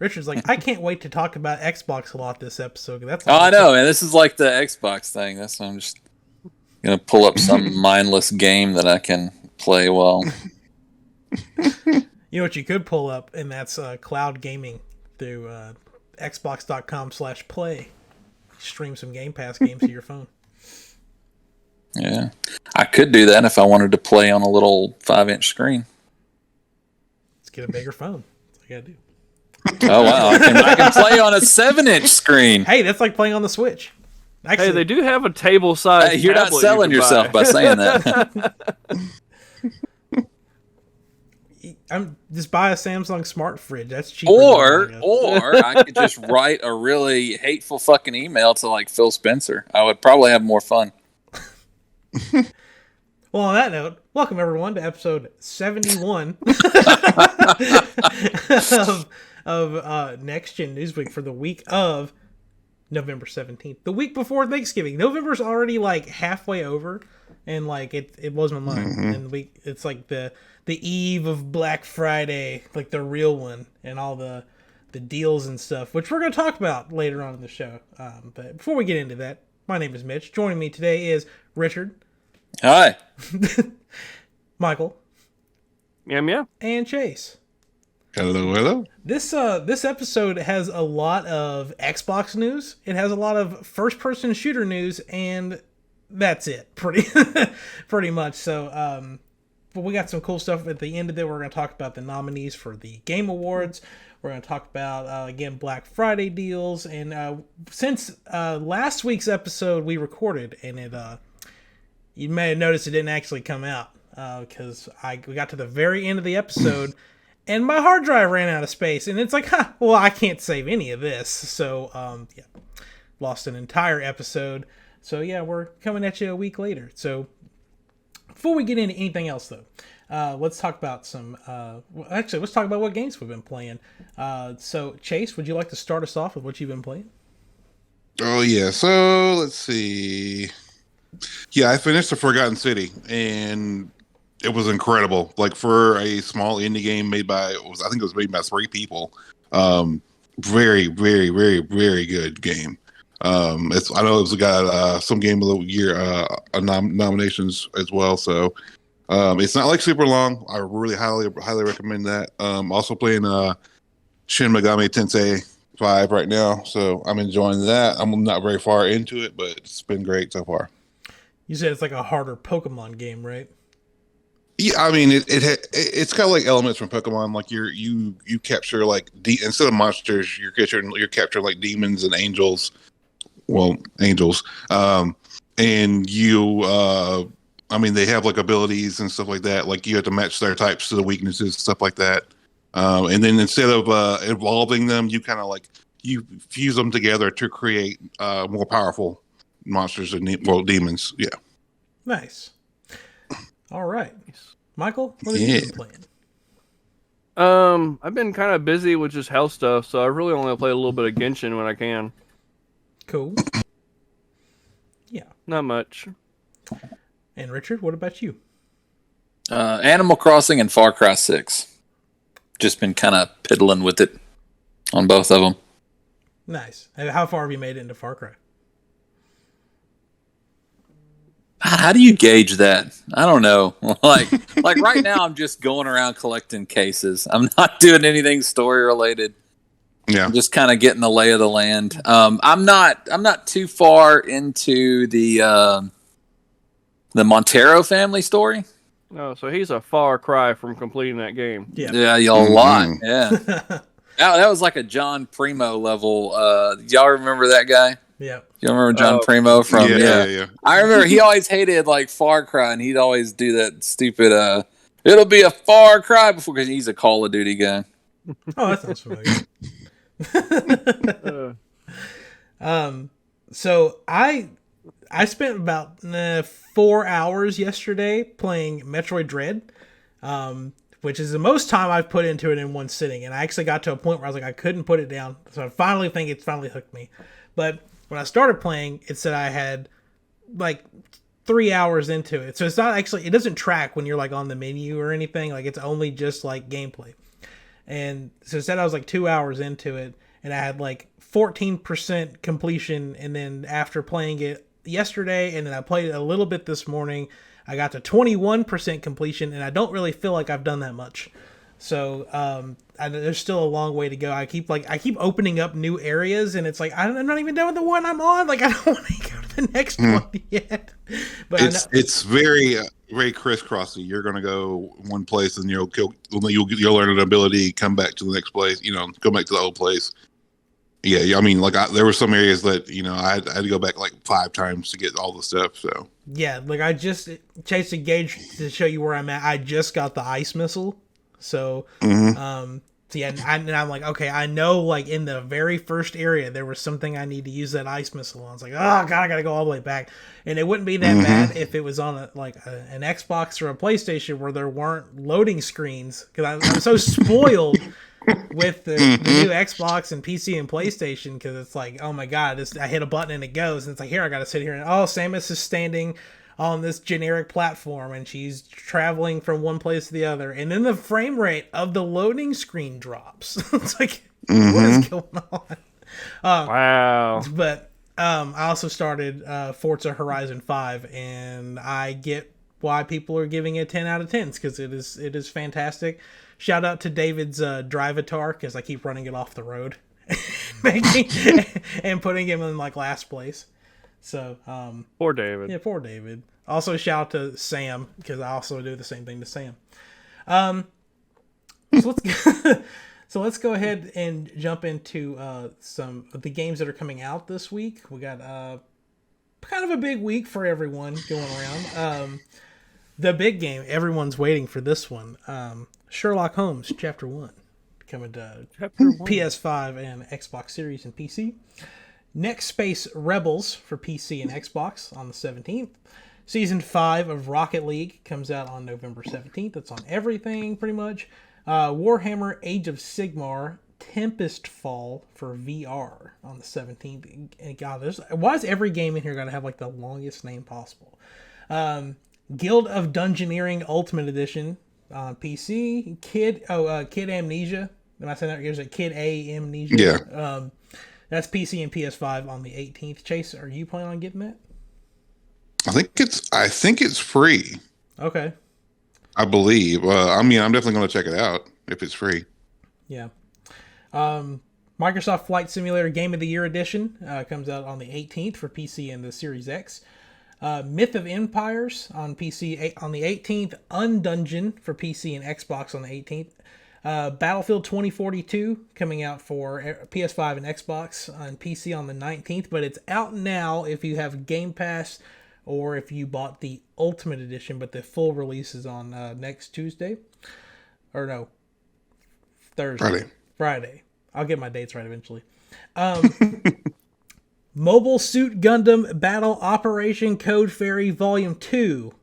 Richard's like, I can't wait to talk about Xbox a lot this episode. That's I know, man. This is like the Xbox thing. That's why I'm just gonna pull up some mindless game that I can play well. You know what you could pull up, and that's cloud gaming through xbox.com/play. Stream some Game Pass games to your phone. Yeah, I could do that if I wanted to play on a little 5-inch screen. Let's get a bigger phone. That's what you gotta do. Oh wow, I can play on a 7-inch screen. Hey, that's like playing on the Switch. Actually, hey, they do have a table size. Hey, you're not selling yourself by saying that. I'm just buy a Samsung smart fridge. That's cheaper. Or I could just write a really hateful fucking email to like Phil Spencer. I would probably have more fun. Well, on that note, welcome everyone to episode 71 of Next Gen Newsweek for the week of November 17th, the week before Thanksgiving. November's already like halfway over, and like it blows my mind. And it's like the eve of Black Friday, like the real one, and all the deals and stuff, which we're going to talk about later on in the show. But before we get into that, my name is Mitch. Joining me today is Richard. Hi. Michael. Yeah. And Chase. Hello. This episode has a lot of Xbox news. It has a lot of first-person shooter news, and that's it, pretty much. So, but we got some cool stuff at the end of it. We're going to talk about the nominees for the Game Awards. We're going to talk about, again, Black Friday deals. And since last week's episode we recorded, and you may have noticed it didn't actually come out because we got to the very end of the episode, and my hard drive ran out of space. And it's like, well, I can't save any of this. So, lost an entire episode. So, yeah, we're coming at you a week later. So, before we get into anything else, though, let's talk about let's talk about what games we've been playing. So, Chase, would you like to start us off with what you've been playing? Oh, yeah. So, let's see. Yeah, I finished The Forgotten City, and it was incredible. Like, for a small indie game I think it was made by 3 people. Very, very, very, very good game. I know it's got some Game of the Year nominations as well. So it's not like super long. I really highly recommend that. Also playing Shin Megami Tensei 5 right now, so I'm enjoying that. I'm not very far into it, but it's been great so far. You said it's like a harder Pokemon game, right? Yeah, I mean it's got like elements from Pokemon. Like you capture like instead of monsters, you're capturing like demons and angels. Well, angels. And you they have like abilities and stuff like that. Like you have to match their types to the weaknesses, stuff like that. And then instead of evolving them, you kind of like you fuse them together to create more powerful monsters and demons. Yeah. Nice. All right, Michael, what have you been playing? I've been kind of busy with just health stuff, so I really only play a little bit of Genshin when I can. Cool. Yeah. Not much. And Richard, what about you? Animal Crossing and Far Cry 6. Just been kind of piddling with it on both of them. Nice. And how far have you made it into Far Cry? How do you gauge that? I don't know. Like right now, I'm just going around collecting cases. I'm not doing anything story related. Yeah, I'm just kind of getting the lay of the land. I'm not too far into the Montero family story. Oh, so he's a far cry from completing that game. Yeah, a lot. Yeah, that was like a John Primo level. Y'all remember that guy? Yeah. You remember John Primo from? Yeah. I remember he always hated like Far Cry, and he'd always do that stupid. It'll be a Far Cry before, because he's a Call of Duty guy. Oh, that sounds familiar. So I spent about 4 hours yesterday playing Metroid Dread, which is the most time I've put into it in one sitting. And I actually got to a point where I was like, I couldn't put it down. So I finally think it's finally hooked me. But when I started playing, it said I had like 3 hours into it. So it's not actually, it doesn't track when you're like on the menu or anything. Like it's only just like gameplay. And so instead I was like 2 hours into it, and I had like 14% completion. And then after playing it yesterday, and then I played it a little bit this morning, I got to 21% completion, and I don't really feel like I've done that much. So there's still a long way to go. I keep opening up new areas, and it's like I'm not even done with the one I'm on. Like I don't want to go to the next one yet. But it's very very crisscrossy. You're gonna go one place, and you'll learn an ability, come back to the next place. Go back to the old place. Yeah, I mean, like there were some areas that I had to go back like 5 times to get all the stuff. So yeah, like I just chased a gauge to show you where I'm at. I just got the ice missile. So, so yeah, and I'm like, okay, I know, like, in the very first area, there was something I need to use that ice missile on. I was like, oh, God, I got to go all the way back. And it wouldn't be that bad if it was on, an Xbox or a PlayStation where there weren't loading screens. Because I'm so spoiled with the new Xbox and PC and PlayStation, because it's like, oh, my God, I hit a button and it goes. And it's like, here, I got to sit here and, Samus is standing on this generic platform, and she's traveling from one place to the other, and then the frame rate of the loading screen drops. It's like, what is going on? Wow. But I also started Forza Horizon 5, and I get why people are giving it 10 out of 10s, because it is fantastic. Shout out to David's Drivatar, because I keep running it off the road and putting him in like last place. So, poor David. Yeah, poor David. Also, shout out to Sam, because I also do the same thing to Sam. So let's go ahead and jump into some of the games that are coming out this week. We got kind of a big week for everyone going around. The big game, everyone's waiting for this one. Sherlock Holmes Chapter 1, coming to PS5 and Xbox Series and PC. Next Space Rebels for PC and Xbox on the 17th. Season 5 of Rocket League comes out on November 17th. It's on everything, pretty much. Warhammer Age of Sigmar Tempest Fall for VR on the 17th. And God, why is every game in here got to have like the longest name possible? Guild of Dungeoneering Ultimate Edition on PC. Kid Amnesia. Am I saying that? Is it Kid Amnesia? Yeah. That's PC and PS5 on the 18th. Chase, are you planning on getting that? I think it's free. Okay. I believe. I'm definitely going to check it out if it's free. Yeah. Microsoft Flight Simulator Game of the Year Edition comes out on the 18th for PC and the Series X. Myth of Empires on PC on the 18th. Undungeon for PC and Xbox on the 18th. Battlefield 2042 coming out for PS5 and Xbox on PC on the 19th, but it's out now if you have Game Pass or if you bought the Ultimate Edition, but the full release is on next Tuesday. Or no, Thursday. Friday. I'll get my dates right eventually. Mobile Suit Gundam Battle Operation Code Fairy Volume 2,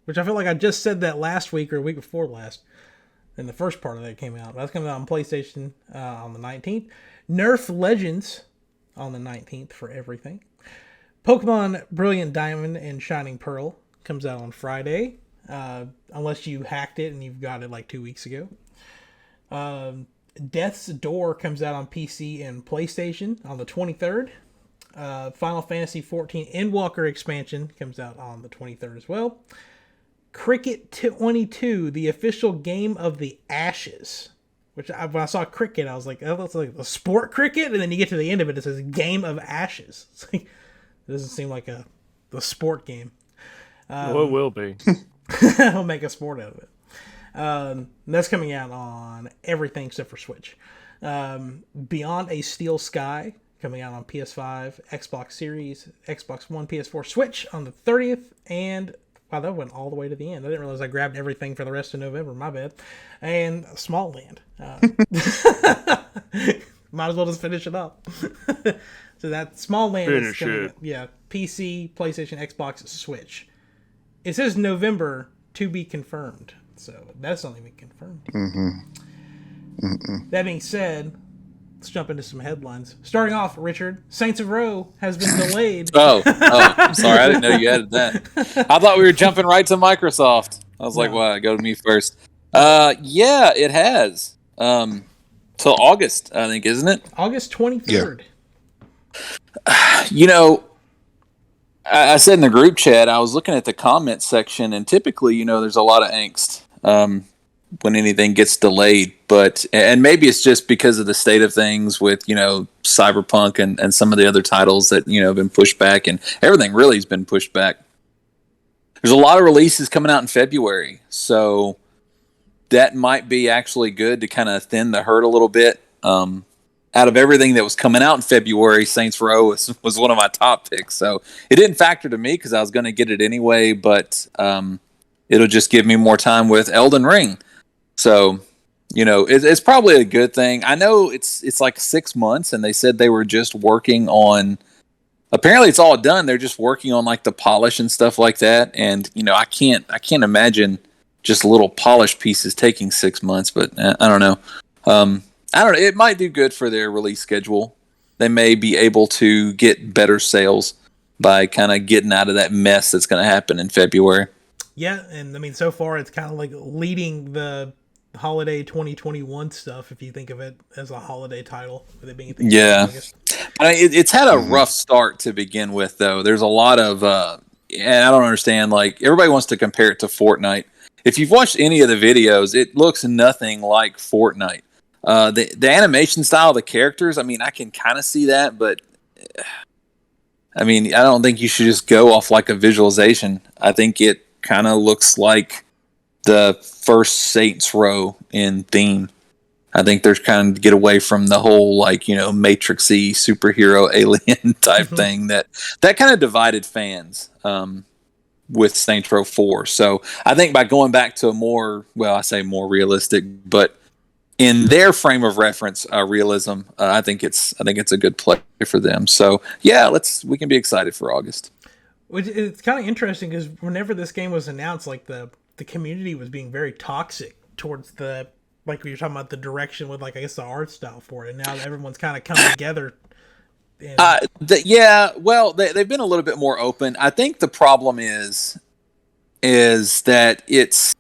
which I feel like I just said that last week or a week before last. And the first part of that came out. That's coming out on PlayStation on the 19th. Nerf Legends on the 19th for everything. Pokemon Brilliant Diamond and Shining Pearl comes out on Friday. Unless you hacked it and you've got it like 2 weeks ago. Death's Door comes out on PC and PlayStation on the 23rd. Final Fantasy XIV Endwalker expansion comes out on the 23rd as well. Cricket 22, the official game of the Ashes. When I saw cricket, I was like, oh, that's like a sport cricket? And then you get to the end of it, it says Game of Ashes. It's like, it doesn't seem like a sport game. Well, it will be. I'll make a sport out of it. That's coming out on everything except for Switch. Beyond a Steel Sky coming out on PS5, Xbox Series, Xbox One, PS4, Switch on the 30th, and wow, that went all the way to the end. I didn't realize I grabbed everything for the rest of November. My bad. And Small Land. Might as well just finish it up. So that Small Land is coming. Yeah, PC, PlayStation, Xbox, Switch. It says November to be confirmed. So that's not even confirmed. That being said, let's jump into some headlines. Starting off, Richard, Saints Row has been delayed. Oh, I'm sorry. I didn't know you added that. I thought we were jumping right to Microsoft. I was like, wow, go to me first. Yeah, it has. Till August, I think, isn't it? August 23rd. You know, I said in the group chat, I was looking at the comment section, and typically, you know, there's a lot of angst when anything gets delayed. And maybe it's just because of the state of things with, you know, Cyberpunk and some of the other titles that, you know, have been pushed back, and everything really has been pushed back. There's a lot of releases coming out in February, so that might be actually good to kind of thin the herd a little bit. Out of everything that was coming out in February, Saints Row was one of my top picks. So it didn't factor to me because I was going to get it anyway, but it'll just give me more time with Elden Ring. So, you know, it's probably a good thing. I know it's like 6 months, and they said they were just working on. Apparently, it's all done. They're just working on like the polish and stuff like that. And you know, I can't imagine just little polish pieces taking 6 months. But I don't know. I don't know. It might do good for their release schedule. They may be able to get better sales by kind of getting out of that mess that's going to happen in February. Yeah, and I mean, so far it's kind of like leading the holiday 2021 stuff, if you think of it as a holiday title, with it being it's had a rough start to begin with, though. There's a lot of and I don't understand, like, everybody wants to compare it to Fortnite. If you've watched any of the videos, it looks nothing like Fortnite. The animation style of the characters, I mean, I can kind of see that, but I mean, I don't think you should just go off like a visualization. I think it kind of looks like the first Saints Row in theme. I think they're kind of get away from the whole, like, you know, Matrix-y superhero alien type thing that kind of divided fans with Saints Row 4. So I think by going back to a more, well, I say more realistic, but in their frame of reference, realism, I think it's a good play for them. So yeah, we can be excited for August. It's kind of interesting because whenever this game was announced, like the community was being very toxic towards the, like we were talking about, the direction with, like, I guess the art style for it, and now everyone's kind of coming together. Well, they've been a little bit more open. I think the problem is that it's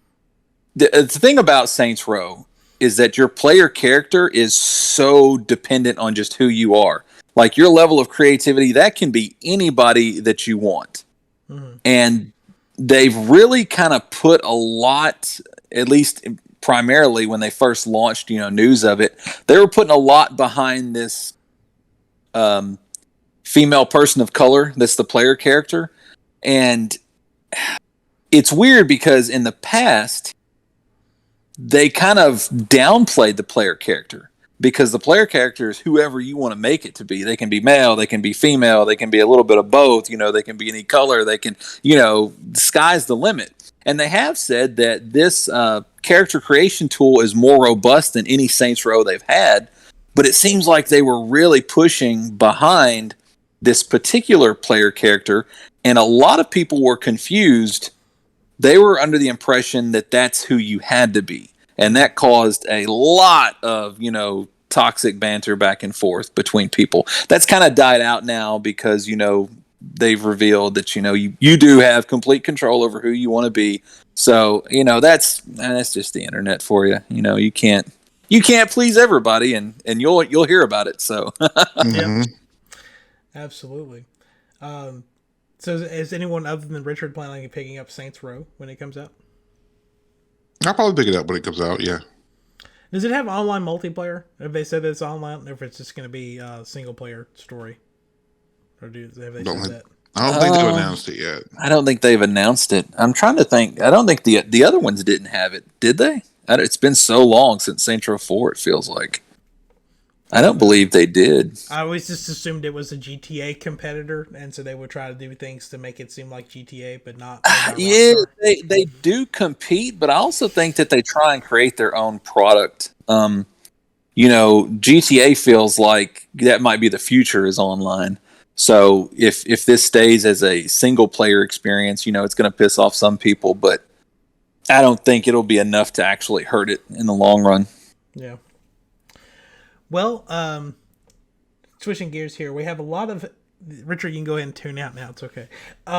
the thing about Saints Row is that your player character is so dependent on just who you are. Like, your level of creativity, that can be anybody that you want. Mm-hmm. And they've really kind of put a lot, at least primarily when they first launched, you know, news of it, they were putting a lot behind this female person of color that's the player character. And it's weird because in the past, they kind of downplayed the player character, because the player character is whoever you want to make it to be. They can be male, they can be female, they can be a little bit of both, you know, they can be any color, they can, you know, the sky's the limit. And they have said that this character creation tool is more robust than any Saints Row they've had, but it seems like they were really pushing behind this particular player character, and a lot of people were confused. They were under the impression that that's who you had to be. And that caused a lot of, you know, toxic banter back and forth between people. That's kind of died out now because, you know, they've revealed that, you know, you do have complete control over who you want to be. So, you know, that's just the internet for you. You know, you can't please everybody, and you'll hear about it. So, yeah, absolutely. So is anyone other than Richard planning on picking up Saints Row when it comes out? I'll probably pick it up when it comes out, yeah. Does it have online multiplayer? Have they said that it's online, or if it's just going to be a single-player story? Or have they said that? I don't think they've announced it yet. I don't think they've announced it. I'm trying to think. I don't think the other ones didn't have it. Did they? It's been so long since Saints Row 4, it feels like. I don't believe they did. I always just assumed it was a GTA competitor, and so they would try to do things to make it seem like GTA, but not. Yeah, they do compete, but I also think that they try and create their own product. You know, GTA feels like that might be the future is online. So if this stays as a single player experience, you know, it's going to piss off some people, but I don't think it'll be enough to actually hurt it in the long run. Yeah. Well, switching gears here, we have a lot of... Richard, you can go ahead and tune out now. It's okay. We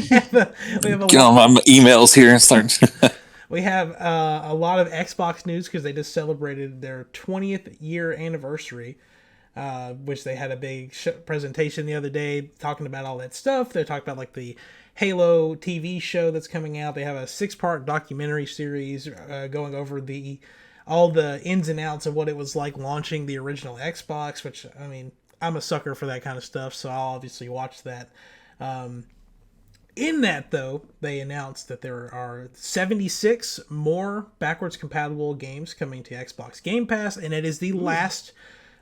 have a get on my emails here and start. We have a lot of Xbox news because they just celebrated their 20th year anniversary, which they had a big presentation the other day talking about all that stuff. They talked about like the Halo TV show that's coming out. They have a 6-part documentary series going over all the ins and outs of what it was like launching the original Xbox, which, I mean, I'm a sucker for that kind of stuff, so I'll obviously watch that. In that, though, they announced that there are 76 more backwards compatible games coming to Xbox Game Pass, and it is the last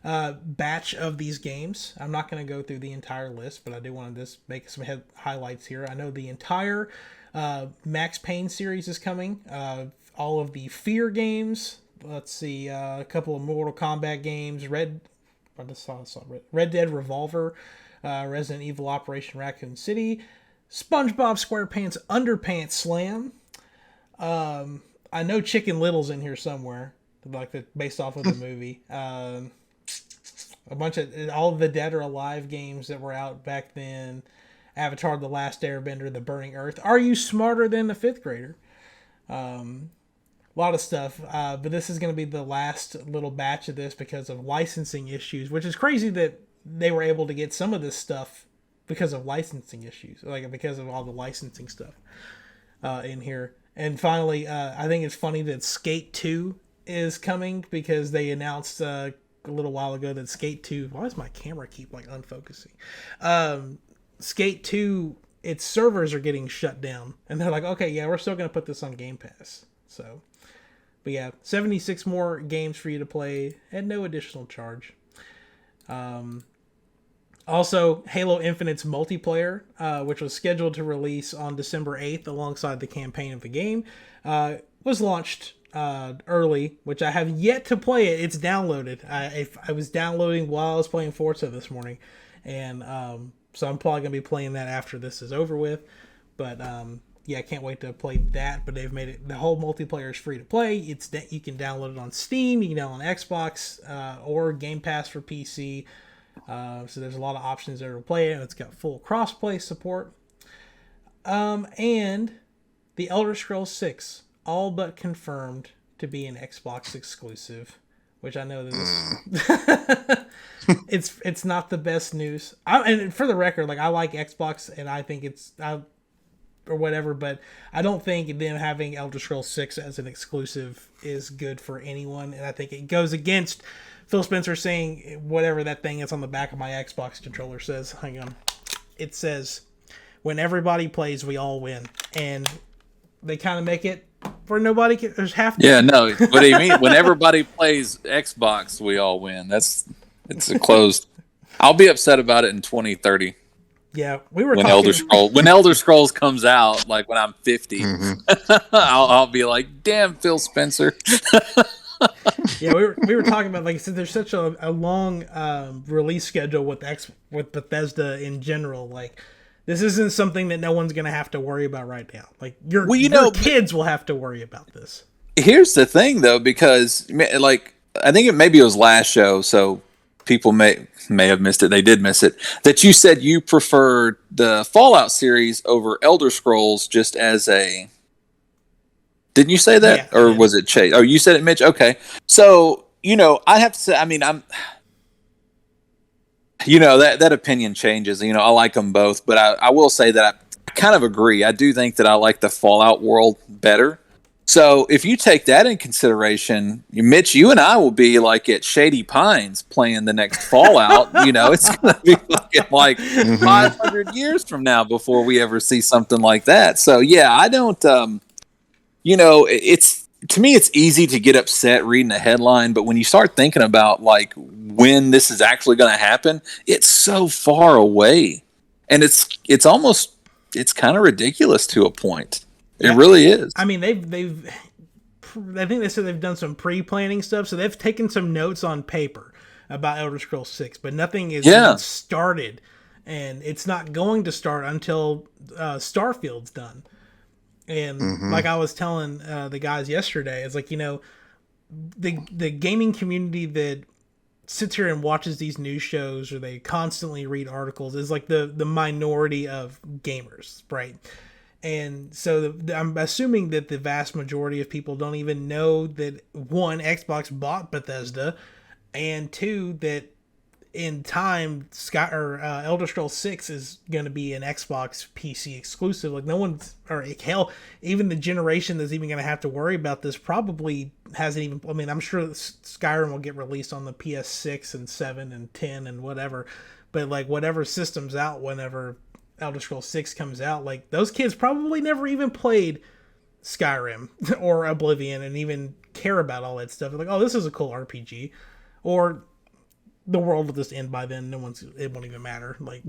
batch of these games. I'm not going to go through the entire list, but I do want to just make some highlights here. I know the entire Max Payne series is coming. All of the Fear games. Let's see, a couple of Mortal Kombat games. Red Dead Revolver, Resident Evil Operation Raccoon City, SpongeBob SquarePants Underpants Slam. I know Chicken Little's in here somewhere, based off of the movie. A bunch of all of the Dead or Alive games that were out back then. Avatar: The Last Airbender, The Burning Earth. Are You Smarter Than the Fifth Grader? A lot of stuff, but this is going to be the last little batch of this because of licensing issues, which is crazy that they were able to get some of this stuff because of licensing issues, like because of all the licensing stuff in here. And finally, I think it's funny that Skate 2 is coming because they announced a little while ago that Skate 2... Why does my camera keep unfocusing? Skate 2, its servers are getting shut down. And they're like, okay, yeah, we're still going to put this on Game Pass. So, but yeah, 76 more games for you to play at no additional charge. Also, Halo Infinite's multiplayer, which was scheduled to release on December 8th alongside the campaign of the game, was launched early, which I have yet to play it. It's downloaded. I was downloading while I was playing Forza this morning, and so I'm probably going to be playing that after this is over with. But yeah, I can't wait to play that. But they've made it, the whole multiplayer is free to play. You can download it on Steam, you can download it on Xbox, or Game Pass for PC. So there's a lot of options there to play it. It's got full cross-play support. And the Elder Scrolls 6, all but confirmed to be an Xbox exclusive, which I know that it's not the best news. And for the record, I like Xbox, and I think it's or whatever, but I don't think them having Elder Scrolls 6 as an exclusive is good for anyone, and I think it goes against Phil Spencer saying whatever that thing is on the back of my Xbox controller says. Hang on. It says, when everybody plays, we all win. And they kind of make it where nobody can... There's half... Yeah, no. What do you mean? When everybody plays Xbox, we all win. It's a closed... I'll be upset about it in 2030. Yeah, we were when talking... When Elder Scrolls comes out, when I'm 50, I'll be like, damn, Phil Spencer. Yeah, we were talking about, like I said, there's such a long release schedule with Bethesda in general. This isn't something that no one's going to have to worry about right now. Your kids will have to worry about this. Here's the thing, though, because I think maybe it was last show, so people may have missed it. They did miss it. That you said you preferred the Fallout series over Elder Scrolls just as a... Didn't you say that? Yeah, or was it Chase? Oh, you said it, Mitch? Okay. So, I have to say, I'm... that opinion changes. I like them both, but I will say that I kind of agree. I do think that I like the Fallout world better. So if you take that in consideration, Mitch, you and I will be at Shady Pines playing the next Fallout. It's going to be 500 years from now before we ever see something like that. So yeah, I don't, to me, it's easy to get upset reading a headline, but when you start thinking about when this is actually going to happen, it's so far away, and it's kind of ridiculous to a point. It really is. I mean, I think they said they've done some pre-planning stuff, so they've taken some notes on paper about Elder Scrolls 6, but nothing is even started, and it's not going to start until Starfield's done. And like I was telling the guys yesterday, it's the gaming community that sits here and watches these news shows, or they constantly read articles, is the minority of gamers, right? And so I'm assuming that the vast majority of people don't even know that, one, Xbox bought Bethesda, and two, that in time, Elder Scrolls 6 is going to be an Xbox PC exclusive. Like, no one's, or hell, even the generation that's even going to have to worry about this probably hasn't even, I mean, I'm sure Skyrim will get released on the PS6 and 7 and 10 and whatever, but like whatever system's out whenever Elder Scrolls 6 comes out, like those kids probably never even played Skyrim or Oblivion and even care about all that stuff. They're like, oh, this is a cool RPG. Or the world will just end by then. It won't even matter. Like,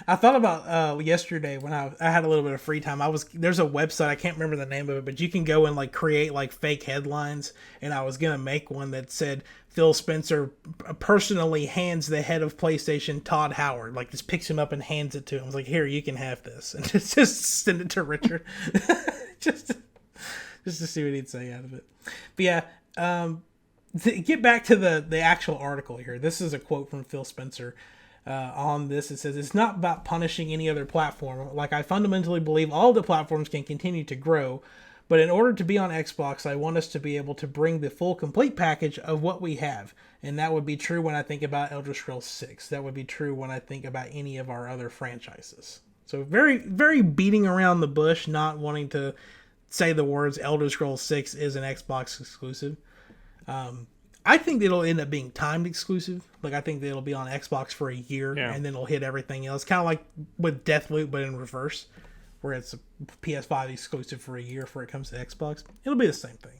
I thought about yesterday when I had a little bit of free time. There's a website, I can't remember the name of it, but you can go and like create like fake headlines. And I was gonna make one that said Phil Spencer personally hands the head of PlayStation, Todd Howard, like just picks him up and hands it to him. I was like, here, you can have this, and just send it to Richard, just to see what he'd say out of it. But yeah. To get back to the actual article here, this is a quote from Phil Spencer on this. It says, "It's not about punishing any other platform. Like, I fundamentally believe all the platforms can continue to grow, but in order to be on Xbox, I want us to be able to bring the full, complete package of what we have. And that would be true when I think about Elder Scrolls 6. That would be true when I think about any of our other franchises." So very, very beating around the bush, not wanting to say the words Elder Scrolls 6 is an Xbox exclusive. I think it'll end up being timed exclusive. Like, I think that it'll be on Xbox for a year, and then it'll hit everything else. Kind of like with Deathloop, but in reverse, where it's a PS5 exclusive for a year before it comes to Xbox. It'll be the same thing.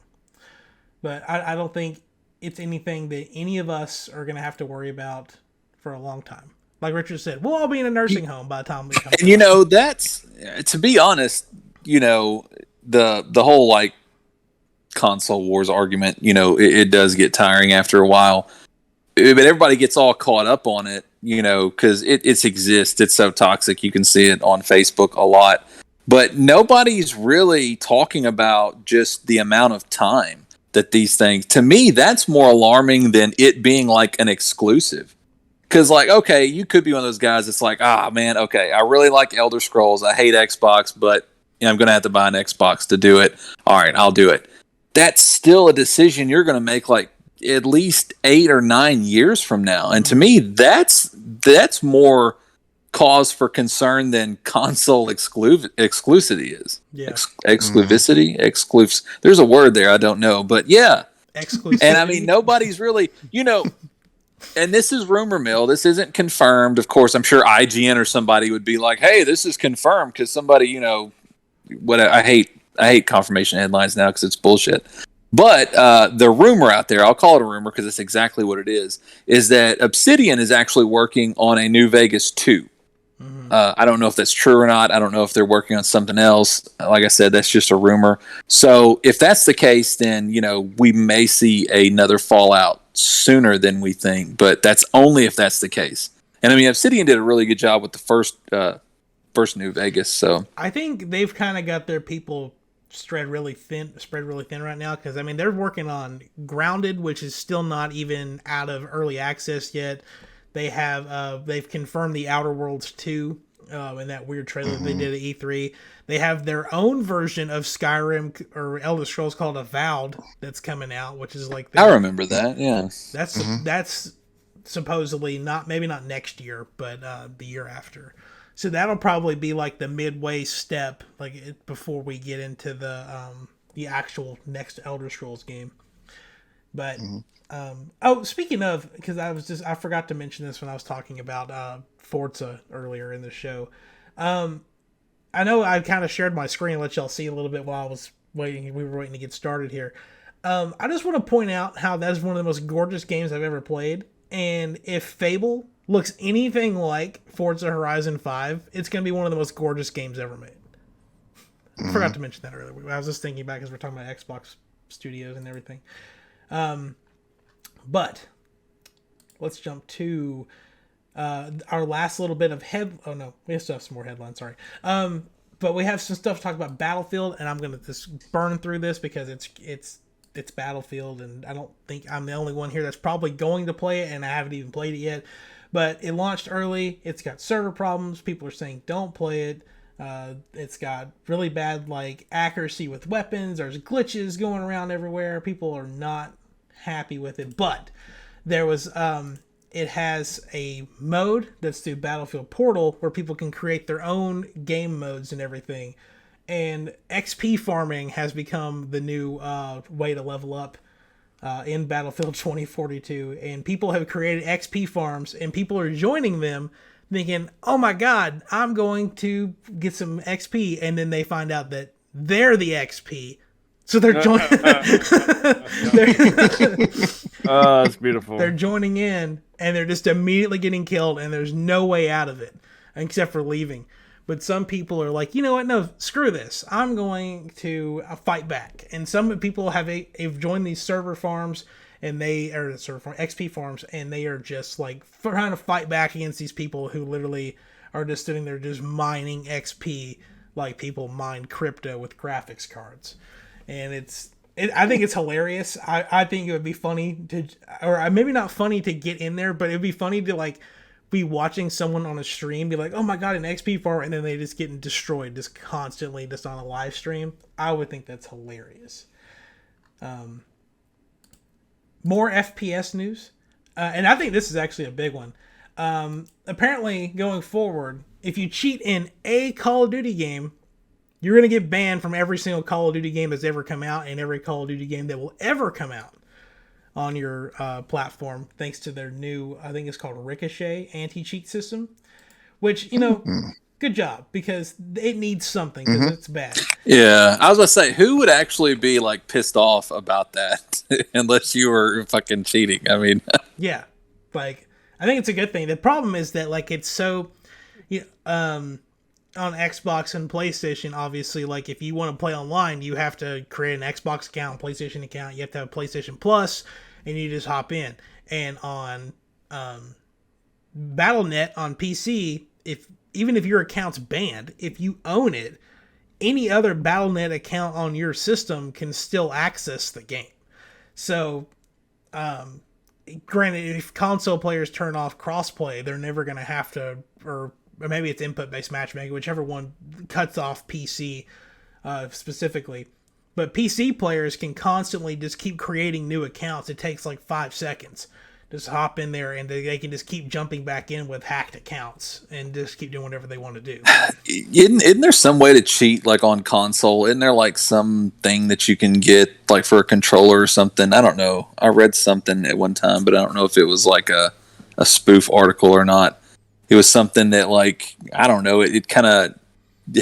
But I don't think it's anything that any of us are going to have to worry about for a long time. Like Richard said, we'll all be in a nursing home by the time we come. And, you know, that's, to be honest, you know, the whole, like, console wars argument, you know, it does get tiring after a while, but everybody gets all caught up on it, you know, because it exists. It's so toxic. You can see it on Facebook a lot, but nobody's really talking about just the amount of time that these things, to me, that's more alarming than it being like an exclusive. Because, like, okay, you could be one of those guys that's like, man, okay, I really like Elder Scrolls, I hate Xbox, but you know, I'm gonna have to buy an Xbox to do it. All right, I'll do it. That's still a decision you're going to make like at least 8 or 9 years from now. And to me, that's more cause for concern than console exclusivity is. Yeah. Exclusivity? There's a word there, I don't know. But yeah. Exclusivity. And I mean, nobody's really, you know, and this is rumor mill. This isn't confirmed. Of course, I'm sure IGN or somebody would be like, hey, this is confirmed because somebody, you know, what I hate confirmation headlines now because it's bullshit. But the rumor out there, I'll call it a rumor because it's exactly what it is that Obsidian is actually working on a New Vegas 2. Mm-hmm. I don't know if that's true or not. I don't know if they're working on something else. Like I said, that's just a rumor. So if that's the case, then, you know, we may see another Fallout sooner than we think. But that's only if that's the case. And I mean, Obsidian did a really good job with the first New Vegas. So I think they've kind of got their people spread really thin right now, because I mean they're working on Grounded, which is still not even out of early access yet. They have they've confirmed the Outer Worlds 2 in that weird trailer they did at E3. They have their own version of Skyrim or Elder Scrolls called Avowed that's coming out, which is like I remember that. Yeah, that's supposedly maybe not next year, but the year after. So that'll probably be like the midway step, like before we get into the actual next Elder Scrolls game. But speaking of, because I forgot to mention this when I was talking about Forza earlier in the show. I know I kind of shared my screen, let y'all see a little bit while I was waiting. We were waiting to get started here. I just want to point out how that's one of the most gorgeous games I've ever played. And if Fable looks anything like Forza Horizon 5, it's going to be one of the most gorgeous games ever made. I forgot to mention that earlier. I was just thinking back as we're talking about Xbox Studios and everything. But let's jump to our last little bit of we still have some more headlines, sorry. But we have some stuff to talk about Battlefield, and I'm going to just burn through this because it's Battlefield, and I don't think I'm the only one here that's probably going to play it, and I haven't even played it yet. But it launched early. It's got server problems. People are saying don't play it. It's got really bad like accuracy with weapons. There's glitches going around everywhere. People are not happy with it. But there was it has a mode that's through Battlefield Portal where people can create their own game modes and everything. And XP farming has become the new way to level up in Battlefield 2042. And people have created XP farms, and people are joining them thinking, oh my god, I'm going to get some XP. And then they find out that they're the XP. So they're joining. That's beautiful. They're joining in, and they're just immediately getting killed, and there's no way out of it except for leaving. But some people are like, you know what? No, screw this. I'm going to fight back. And some people have joined these server farms, and they are XP farms, and they are just like trying to fight back against these people who literally are just sitting there just mining XP like people mine crypto with graphics cards. And I think it's hilarious. I think it would be funny or maybe not funny to get in there, but it'd be funny to like be watching someone on a stream be like, oh my god, an XP farm, and then they just getting destroyed just constantly just on a live stream. I would think that's hilarious. More FPS news. And I think this is actually a big one. Apparently, going forward, if you cheat in a Call of Duty game, you're going to get banned from every single Call of Duty game that's ever come out and every Call of Duty game that will ever come out on your platform, thanks to their new, I think it's called Ricochet anti-cheat system, which, you know, good job, because it needs something, because it's bad. Yeah, I was going to say, who would actually be like pissed off about that unless you were fucking cheating? I mean, yeah, like, I think it's a good thing. The problem is that, like, it's so, on Xbox and PlayStation, obviously, like, if you want to play online, you have to create an Xbox account, PlayStation account, you have to have PlayStation Plus, and you just hop in. And on Battle.net on PC, even if your account's banned, if you own it, any other Battle.net account on your system can still access the game. So, granted, if console players turn off crossplay, they're never going to have to, or maybe it's input-based matchmaking, whichever one cuts off PC specifically. But PC players can constantly just keep creating new accounts. It takes like 5 seconds. Just hop in there, and they can just keep jumping back in with hacked accounts and just keep doing whatever they want to do. Isn't there some way to cheat, like on console? Isn't there like something that you can get, like for a controller or something? I don't know. I read something at one time, but I don't know if it was like a spoof article or not. It was something that, like, I don't know, it kind of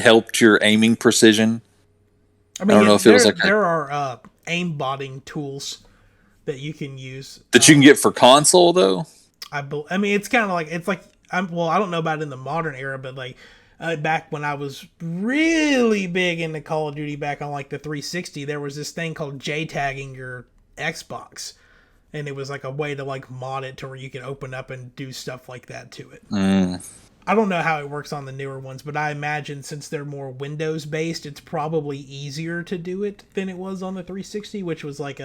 helped your aiming precision. I don't know if it was like there are aimbotting tools that you can use that you can get for console though. I mean, it's kind of like I don't know about it in the modern era, but like back when I was really big into Call of Duty back on like the 360, there was this thing called J-tagging your Xbox. And it was like a way to like mod it to where you can open up and do stuff like that to it. I don't know how it works on the newer ones, but I imagine since they're more Windows based, it's probably easier to do it than it was on the 360, which was like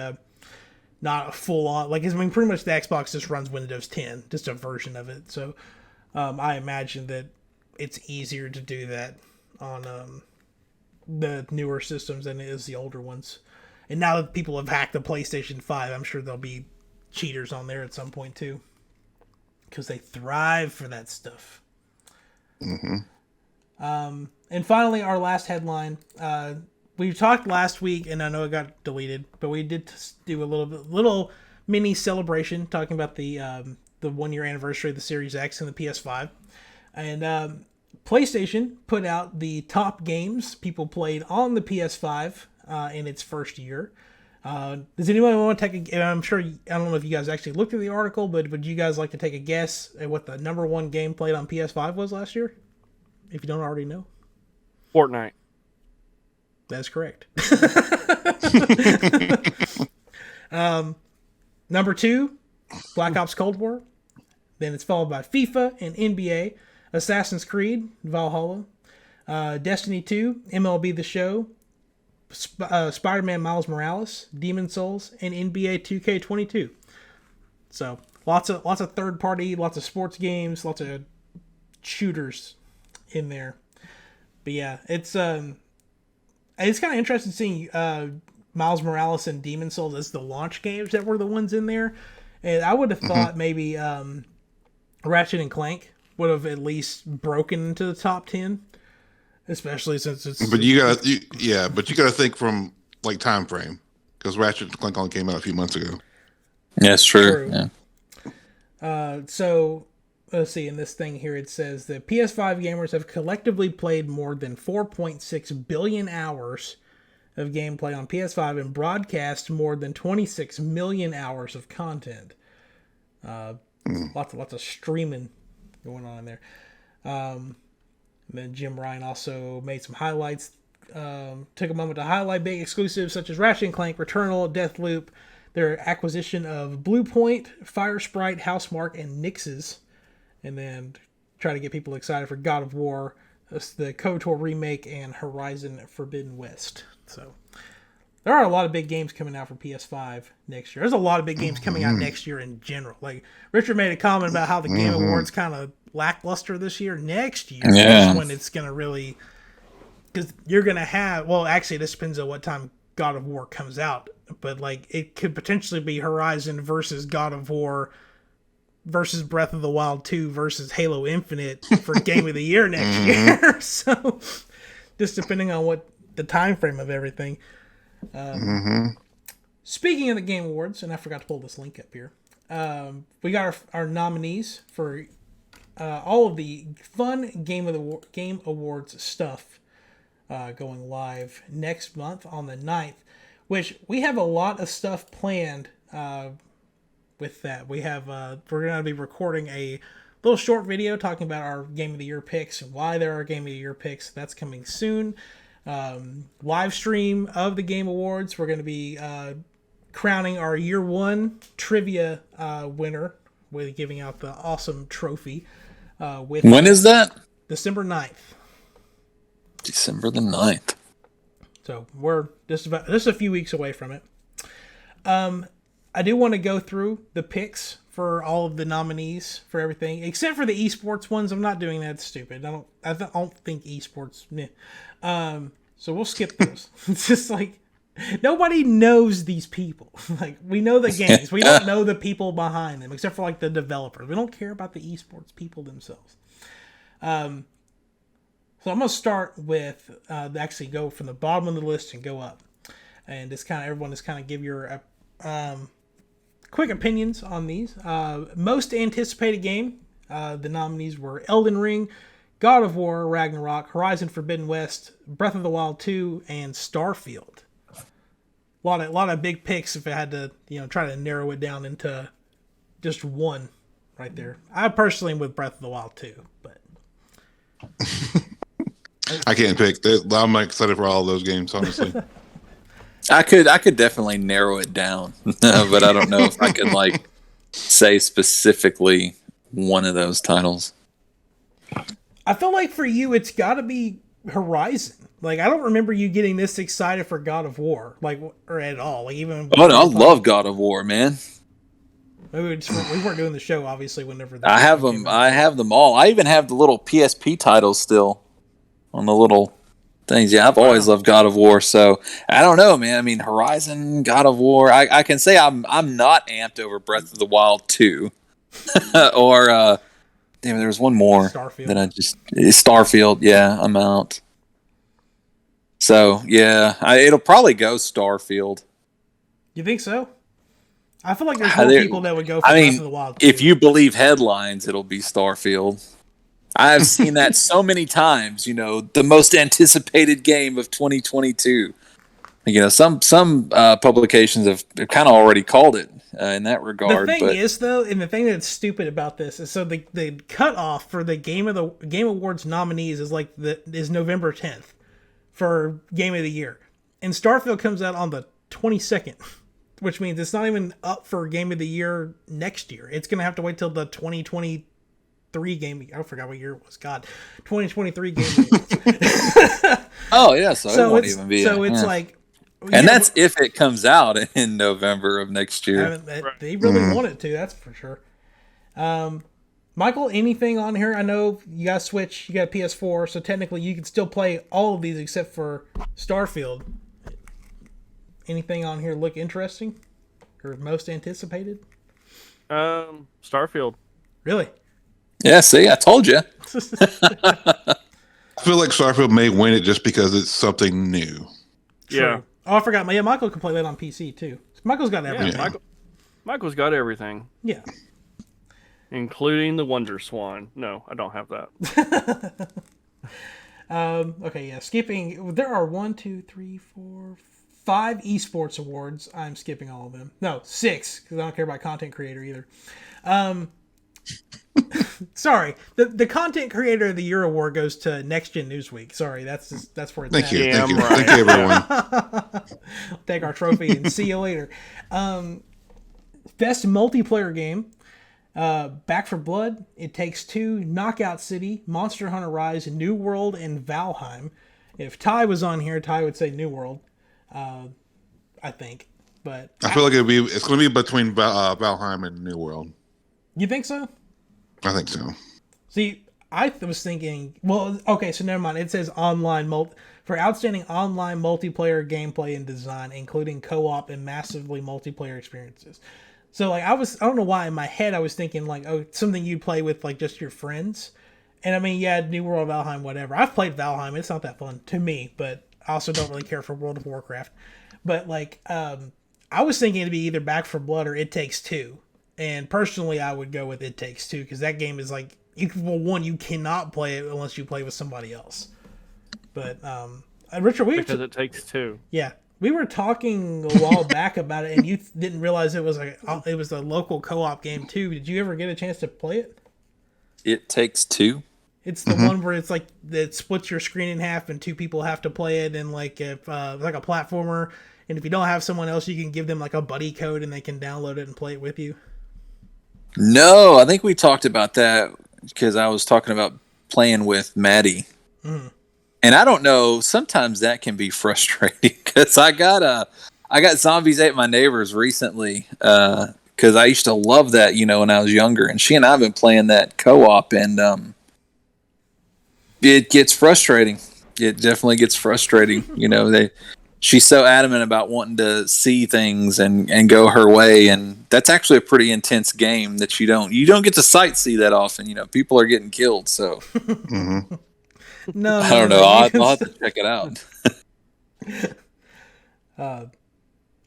not a full on, like, I mean, pretty much the Xbox just runs Windows 10, just a version of it. So I imagine that it's easier to do that on the newer systems than it is the older ones. And now that people have hacked the PlayStation 5, I'm sure there'll be cheaters on there at some point too, because they thrive for that stuff. And finally, our last headline. We talked last week, and I know it got deleted, but we did do a little mini celebration talking about the 1 year anniversary of the Series X and the PS5. And PlayStation put out the top games people played on the PS5 in its first year. Does anyone want to take I'm sure, I don't know if you guys actually looked at the article, but would you guys like to take a guess at what the number one game played on PS5 was last year? If you don't already know. Fortnite. That's correct. Number 2, Black Ops Cold War. Then it's followed by FIFA and NBA, Assassin's Creed, Valhalla, Destiny 2, MLB The Show, Spider-Man Miles Morales, Demon's Souls, and NBA 2K22. So lots of third party, lots of sports games, lots of shooters in there. But yeah, it's kind of interesting seeing Miles Morales and Demon's Souls as the launch games that were the ones in there. And I would have thought maybe Ratchet and Clank would have at least broken into the top 10, especially since it's. But you gotta think from like time frame, because Ratchet and Clank only came out a few months ago. Yes, true. Yeah. So let's see. In this thing here, it says that PS5 gamers have collectively played more than 4.6 billion hours of gameplay on PS5 and broadcast more than 26 million hours of content. Lots of streaming going on there. And then Jim Ryan also made some highlights. Took a moment to highlight big exclusives such as Ratchet and Clank, Returnal, Deathloop, their acquisition of Blue Point, Fire Sprite, Housemarque, and Nix's, and then try to get people excited for God of War, the KOTOR remake, and Horizon Forbidden West. So there are a lot of big games coming out for PS5 next year. There's a lot of big games coming out next year in general. Like Richard made a comment about how the Game Awards kind of lackluster this year. Next year is when it's going to really, because you're going to have, well, actually this depends on what time God of War comes out, but like it could potentially be Horizon versus God of War versus Breath of the Wild 2 versus Halo Infinite for Game of the Year next year. So just depending on what the time frame of everything. Speaking of the Game Awards, and I forgot to pull this link up here, we got our nominees for all of the fun Game Awards stuff going live next month on the 9th, which we have a lot of stuff planned with that. We have we're going to be recording a little short video talking about our Game of the Year picks and why there are Game of the Year picks. That's coming soon. Live stream of the Game Awards. We're going to be crowning our year one trivia winner with giving out the awesome trophy. When is that? December 9th. December the 9th. So we're just a few weeks away from it. I do want to go through the picks for all of the nominees for everything, except for the esports ones. I'm not doing that. It's stupid. I don't think esports. So we'll skip those. It's just like nobody knows these people. Like we know the games, we don't know the people behind them, except for like the developers. We don't care about the esports people themselves. So I'm gonna start with actually go from the bottom of the list and go up, and just everyone just give your quick opinions on these. Most anticipated game, the nominees were Elden Ring, God of War, Ragnarok, Horizon Forbidden West, Breath of the Wild 2, and Starfield. A lot of big picks if I had to try to narrow it down into just one right there. I personally am with Breath of the Wild 2, but I can't pick. I'm excited for all of those games, honestly. I could definitely narrow it down, but I don't know if I could say specifically one of those titles. I feel like for you, it's got to be Horizon. Like I don't remember you getting this excited for God of War, or at all. Like even. Oh no, I love God of War, man. We weren't doing the show, obviously. Whenever I have them, I have them all. I even have the little PSP titles still on the little things. Yeah, I've always loved God of War, so I don't know, man. I mean, Horizon, God of War. I can say I'm not amped over Breath of the Wild 2, or damn, there was one more Starfield. Starfield. Yeah, I'm out. So yeah, it'll probably go Starfield. You think so? I feel like there's more people that would go for Breath of the Wild 2. If you believe headlines, it'll be Starfield. I've seen that so many times, the most anticipated game of 2022. Some publications have kind of already called it in that regard. The thing is, though, and the thing that's stupid about this is, so the cutoff for the Game Awards nominees is November 10th for Game of the Year, and Starfield comes out on the 22nd, which means it's not even up for Game of the Year next year. It's gonna have to wait till the 2023 game. I forgot what year it was. God, 2023 game. Oh yeah, so it won't even be. So it's like. And that's if it comes out in November of next year. They really want it to, that's for sure. Michael, anything on here? I know you got a Switch, you got a PS4, so technically you can still play all of these except for Starfield. Anything on here look interesting or most anticipated? Starfield. Really? Yeah, see, I told you. I feel like Starfield may win it just because it's something new. Yeah. Oh, I forgot. Yeah, Michael can play that on PC too. Michael's got everything. Yeah, Michael's got everything. Yeah. Including the Wonder Swan. No, I don't have that. Okay, yeah. Skipping. There are 1, 2, 3, 4, 5 esports awards. I'm skipping all of them. No, 6 because I don't care about content creator either. Sorry, the content creator of the year award goes to Next Gen Newsweek. Sorry, that's where it's Thank at. you, Damn thank you, right. thank you, everyone. Take our trophy and see you later. Best multiplayer game. Back for Blood, It Takes Two, Knockout City, Monster Hunter Rise, New World, and Valheim. If Ty was on here, Ty would say New World. I think, but I feel like it's going to be between Valheim and New World. You think so? I think so. See, I was thinking. Well, okay, so never mind. It says for outstanding online multiplayer gameplay and design, including co-op and massively multiplayer experiences. So like I don't know why in my head I was thinking like, oh, something you'd play with like just your friends. And I mean, yeah, New World, Valheim, whatever. I've played Valheim. It's not that fun to me, but I also don't really care for World of Warcraft. But like, I was thinking it'd be either Back for Blood or It Takes Two. And personally, I would go with It Takes Two because that game is like, well, one, you cannot play it unless you play with somebody else. But Richard, Because it takes two. Yeah. We were talking a while back about it, and you didn't realize it was a local co-op game too. Did you ever get a chance to play it? It Takes Two. It's the one where it's like it splits your screen in half, and 2 people have to play it, and like if like a platformer. And if you don't have someone else, you can give them like a buddy code, and they can download it and play it with you. No, I think we talked about that because I was talking about playing with Maddie. And I don't know, sometimes that can be frustrating because I got Zombies Ate My Neighbors recently because I used to love that, when I was younger. And she and I have been playing that co-op, and it gets frustrating. It definitely gets frustrating. She's so adamant about wanting to see things and go her way, and that's actually a pretty intense game that you don't get to sightsee that often. People are getting killed, so. No, I don't know. I'll have to check it out.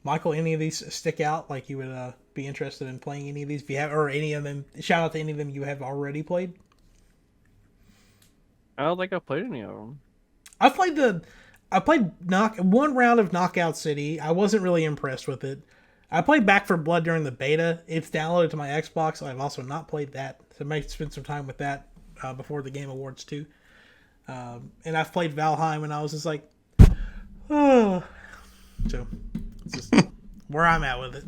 Michael, any of these stick out? Like you would be interested in playing any of these? If you have, or any of them, shout out to any of them you have already played. I don't think I've played any of them. I played one round of Knockout City. I wasn't really impressed with it. I played Back for Blood during the beta. It's downloaded to my Xbox. I've also not played that, so I might spend some time with that before the Game Awards too. And I've played Valheim, and I was just like, oh. So, it's just where I'm at with it.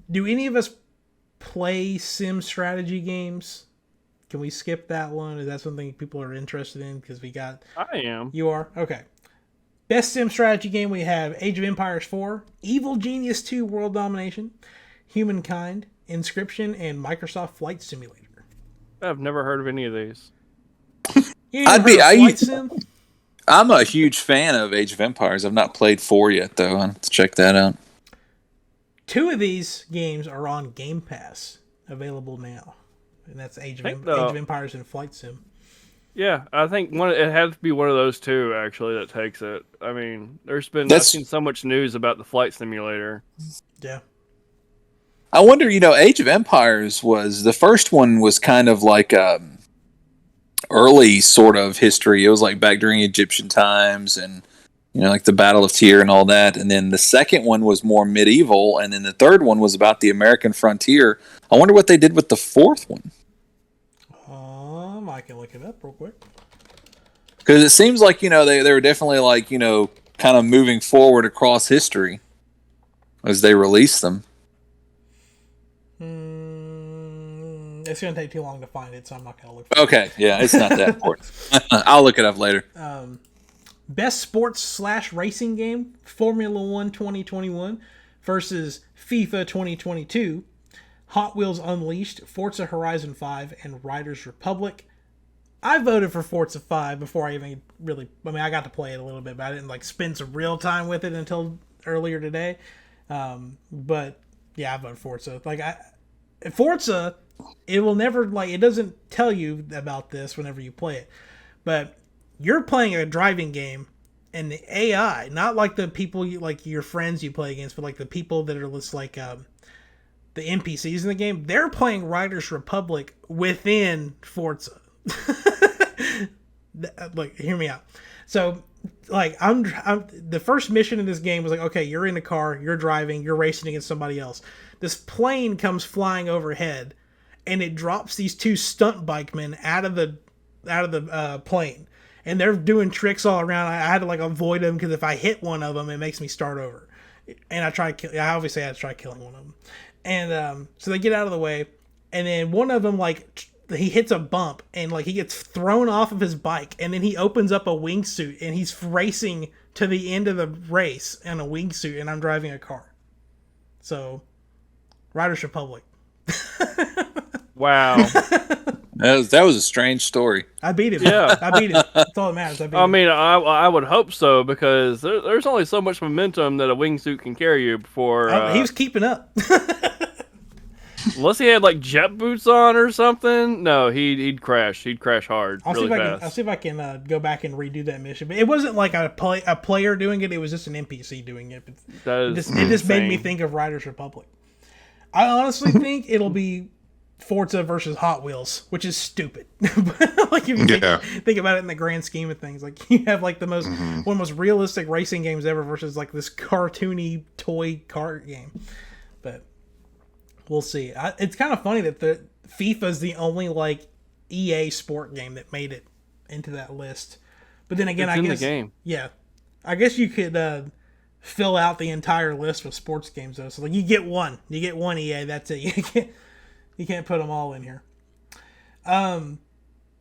Do any of us play sim strategy games? Can we skip that one? Is that something people are interested in? Because I am. You are? Okay. Best sim strategy game, we have Age of Empires 4, Evil Genius 2 World Domination, Humankind, Inscription, and Microsoft Flight Simulator. I've never heard of any of these. I'm a huge fan of Age of Empires. I've not played 4 yet, though. I'll have to check that out. 2 of these games are on Game Pass, available now. And that's Age of Empires and Flight Sim. Yeah, I think it has to be one of those two, actually, that takes it. I mean, I've seen so much news about the Flight Simulator. Yeah. I wonder, Age of Empires the first one was kind of like early sort of history. It was like back during Egyptian times and, like the Battle of Tyr and all that. And then the second one was more medieval. And then the third one was about the American frontier. I wonder what they did with the fourth one. I can look it up real quick. Because it seems like, they were definitely like, kind of moving forward across history as they released them. It's going to take too long to find it, so I'm not going to look for it. Okay, yeah, it's not that important. I'll look it up later. Best sports/racing game, Formula 1 2021 versus FIFA 2022. Hot Wheels Unleashed, Forza Horizon 5, and Riders Republic. I voted for Forza 5 before I even really... I mean, I got to play it a little bit, but I didn't like spend some real time with it until earlier today. But yeah, I voted Forza. Forza, it will never... like, it doesn't tell you about this whenever you play it. But you're playing a driving game, and the AI, not like the people, like your friends you play against, but like the people that are just like... the NPCs in the game, they're playing Riders Republic within Forza. Like, hear me out. So, like, I'm the first mission in this game was like, okay, you're in a car, you're driving, you're racing against somebody else. This plane comes flying overhead, and it drops these two stunt bikemen out of the plane, and they're doing tricks all around. I had to like avoid them because if I hit one of them, it makes me start over. And I obviously had to try killing one of them. And so they get out of the way, and then one of them, like, he hits a bump, and like he gets thrown off of his bike, and then he opens up a wingsuit, and he's racing to the end of the race in a wingsuit, and I'm driving a car. So, Riders Republic. Wow. That was a strange story. I beat him. Yeah. I beat him. That's all that matters. I beat him. I mean, I would hope so, because there's only so much momentum that a wingsuit can carry you before... he was keeping up. Unless he had like jet boots on or something, no, he'd crash. He'd crash hard, really fast. I'll see if I can go back and redo that mission. But it wasn't like a player doing it. It was just an NPC doing it. But it just made me think of Riders Republic. I honestly think it'll be Forza versus Hot Wheels, which is stupid. Like if you think about it in the grand scheme of things, like you have like the most one of the most realistic racing games ever versus like this cartoony toy car game. But we'll see. It's kind of funny that the FIFA is the only like EA sport game that made it into that list. But then again, it's I in guess the game. Yeah, I guess you could fill out the entire list with sports games though. So like you get one EA. That's it. You can't put them all in here.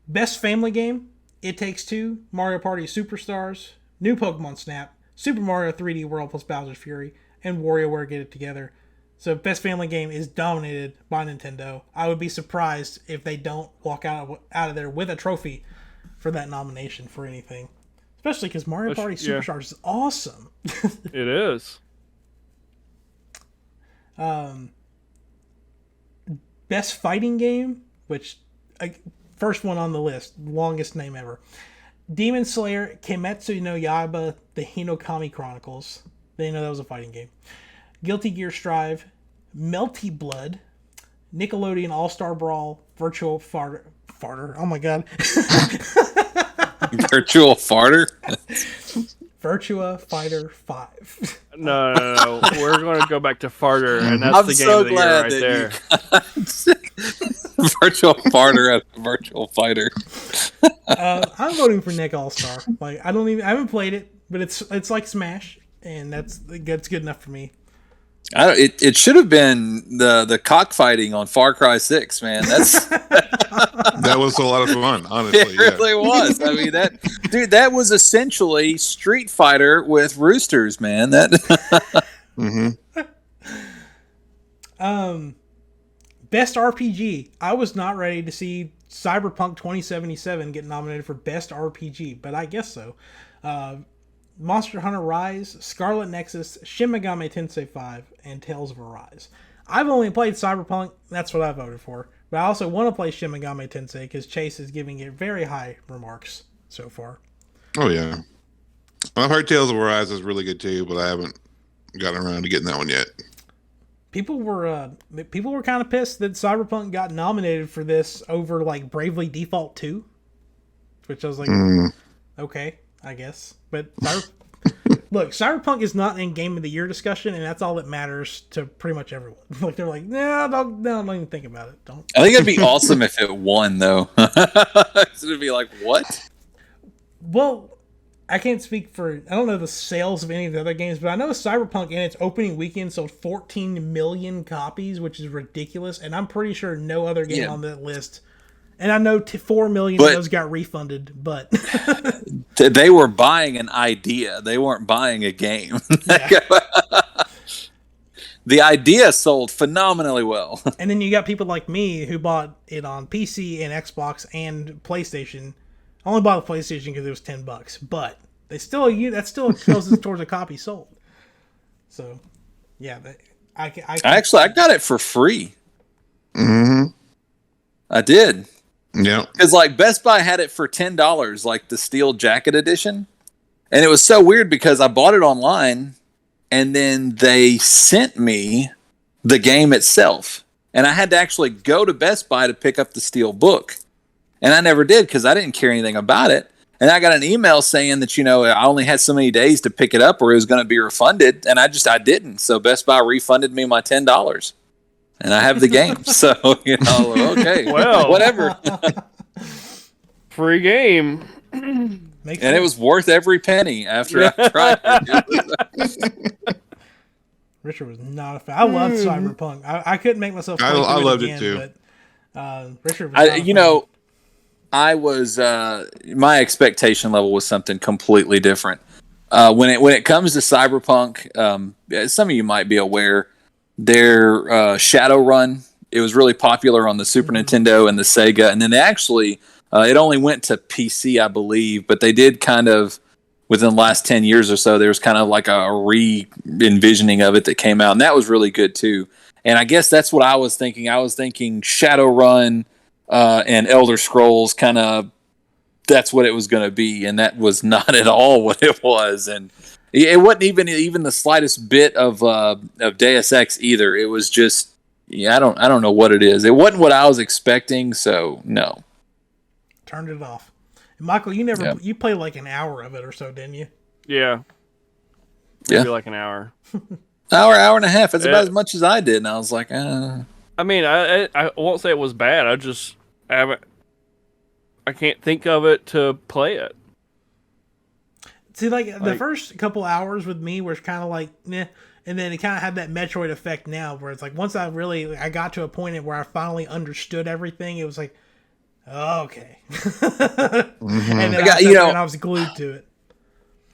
Best family game: It Takes Two, Mario Party Superstars, New Pokemon Snap, Super Mario 3D World plus Bowser's Fury, and WarioWare Get It Together. So best family game is dominated by Nintendo. I would be surprised if they don't walk out of there with a trophy for that nomination for anything. Especially because Mario Party Superstars is awesome. It is. Best fighting game, which first one on the list, longest name ever. Demon Slayer Kimetsu no Yaiba: The Hinokami Chronicles. They know that was a fighting game. Guilty Gear Strive, Melty Blood, Nickelodeon All-Star Brawl, Virtual Farter. Oh my god. Virtual Farter? Virtua Fighter 5. No. We're going to go back to Farter, and that's I'm the game so of the year right there. Virtual Farter at Virtual Fighter. I'm voting for Nick All-Star. Like I haven't played it, but it's like Smash, and that's good enough for me. It should have been the cockfighting on Far Cry 6, man. That was a lot of fun, honestly. It really was. I mean, that was essentially Street Fighter with roosters, man. Best RPG. I was not ready to see Cyberpunk 2077 get nominated for Best RPG, but I guess so. Monster Hunter Rise, Scarlet Nexus, Shin Megami Tensei 5, and Tales of Arise. I've only played Cyberpunk, that's what I voted for. But I also want to play Shin Megami Tensei because Chase is giving it very high remarks so far. Oh, yeah. I've heard Tales of Arise is really good too, but I haven't gotten around to getting that one yet. People were kind of pissed that Cyberpunk got nominated for this over like Bravely Default 2, which I was like, okay, I guess. But look, Cyberpunk is not in Game of the Year discussion, and that's all that matters to pretty much everyone. Like they're like, don't even think about it. Don't. I think it'd be awesome if it won, though. It'd be like, what? Well, I can't speak for... I don't know the sales of any of the other games, but I know Cyberpunk in its opening weekend sold 14 million copies, which is ridiculous, and I'm pretty sure no other game on that list... And I know 4 million of those got refunded, but... They were buying an idea. They weren't buying a game. the idea sold phenomenally well. And then you got people like me who bought it on PC and Xbox and PlayStation. I only bought the PlayStation because it was $10, but that still goes towards a copy sold. So, yeah, I got it for free. Mm-hmm. I did. Yeah. Because like Best Buy had it for $10, like the steel jacket edition. And it was so weird because I bought it online and then they sent me the game itself. And I had to actually go to Best Buy to pick up the steel book. And I never did because I didn't care anything about it. And I got an email saying that, I only had so many days to pick it up or it was going to be refunded. And I didn't. So Best Buy refunded me my $10. And I have the game. So, okay. Well, whatever. Free game. And it was worth every penny after I tried it. Richard was not a fan. I loved Cyberpunk. I couldn't make myself play I loved again, it too. But Richard was not a fan. I was my expectation level was something completely different. When it comes to Cyberpunk, some of you might be aware, their Shadowrun, it was really popular on the Super Nintendo and the Sega, and then they actually it only went to PC, I believe, but they did kind of within the last 10 years or so, there was kind of like a re-envisioning of it that came out, and that was really good too. And I guess that's what I was thinking. I was thinking Shadowrun and Elder Scrolls, kind of that's what it was going to be, and that was not at all what it was. And it wasn't even the slightest bit of Deus Ex either. It was just, I don't know what it is. It wasn't what I was expecting, so no. Turned it off. And Michael, you played like an hour of it or so, didn't you? Yeah. Maybe like an hour. Hour and a half. That's about as much as I did, and I was like, I mean, I won't say it was bad. I can't think of it to play it. See, like the first couple hours with me was kind of like, meh, and then it kind of had that Metroid effect now, where it's like once I got to a point where I finally understood everything, it was like, oh, okay, and then I was glued to it.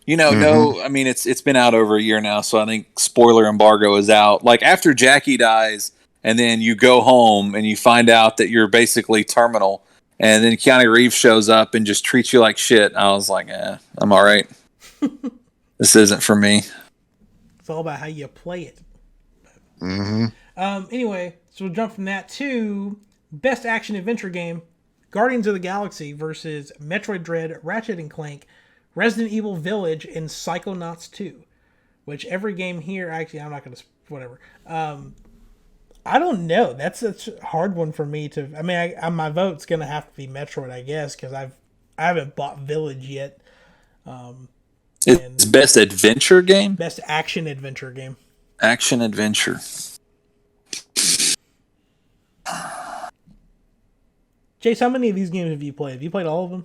No, I mean it's been out over a year now, so I think spoiler embargo is out. Like after Jackie dies, and then you go home and you find out that you're basically terminal, and then Keanu Reeves shows up and just treats you like shit. I was like, I'm all right. This isn't for me. It's all about how you play it. Mm-hmm. Anyway, so we'll jump from that to best action adventure game: Guardians of the Galaxy versus Metroid Dread, Ratchet and Clank, Resident Evil Village, and Psychonauts 2. Which every game here, actually, I'm not going to, whatever. I don't know. That's a hard one for me to. I mean, my vote's going to have to be Metroid, I guess, because I haven't bought Village yet. It's best adventure game? Best action adventure game. Action adventure. Chase, how many of these games have you played? Have you played all of them?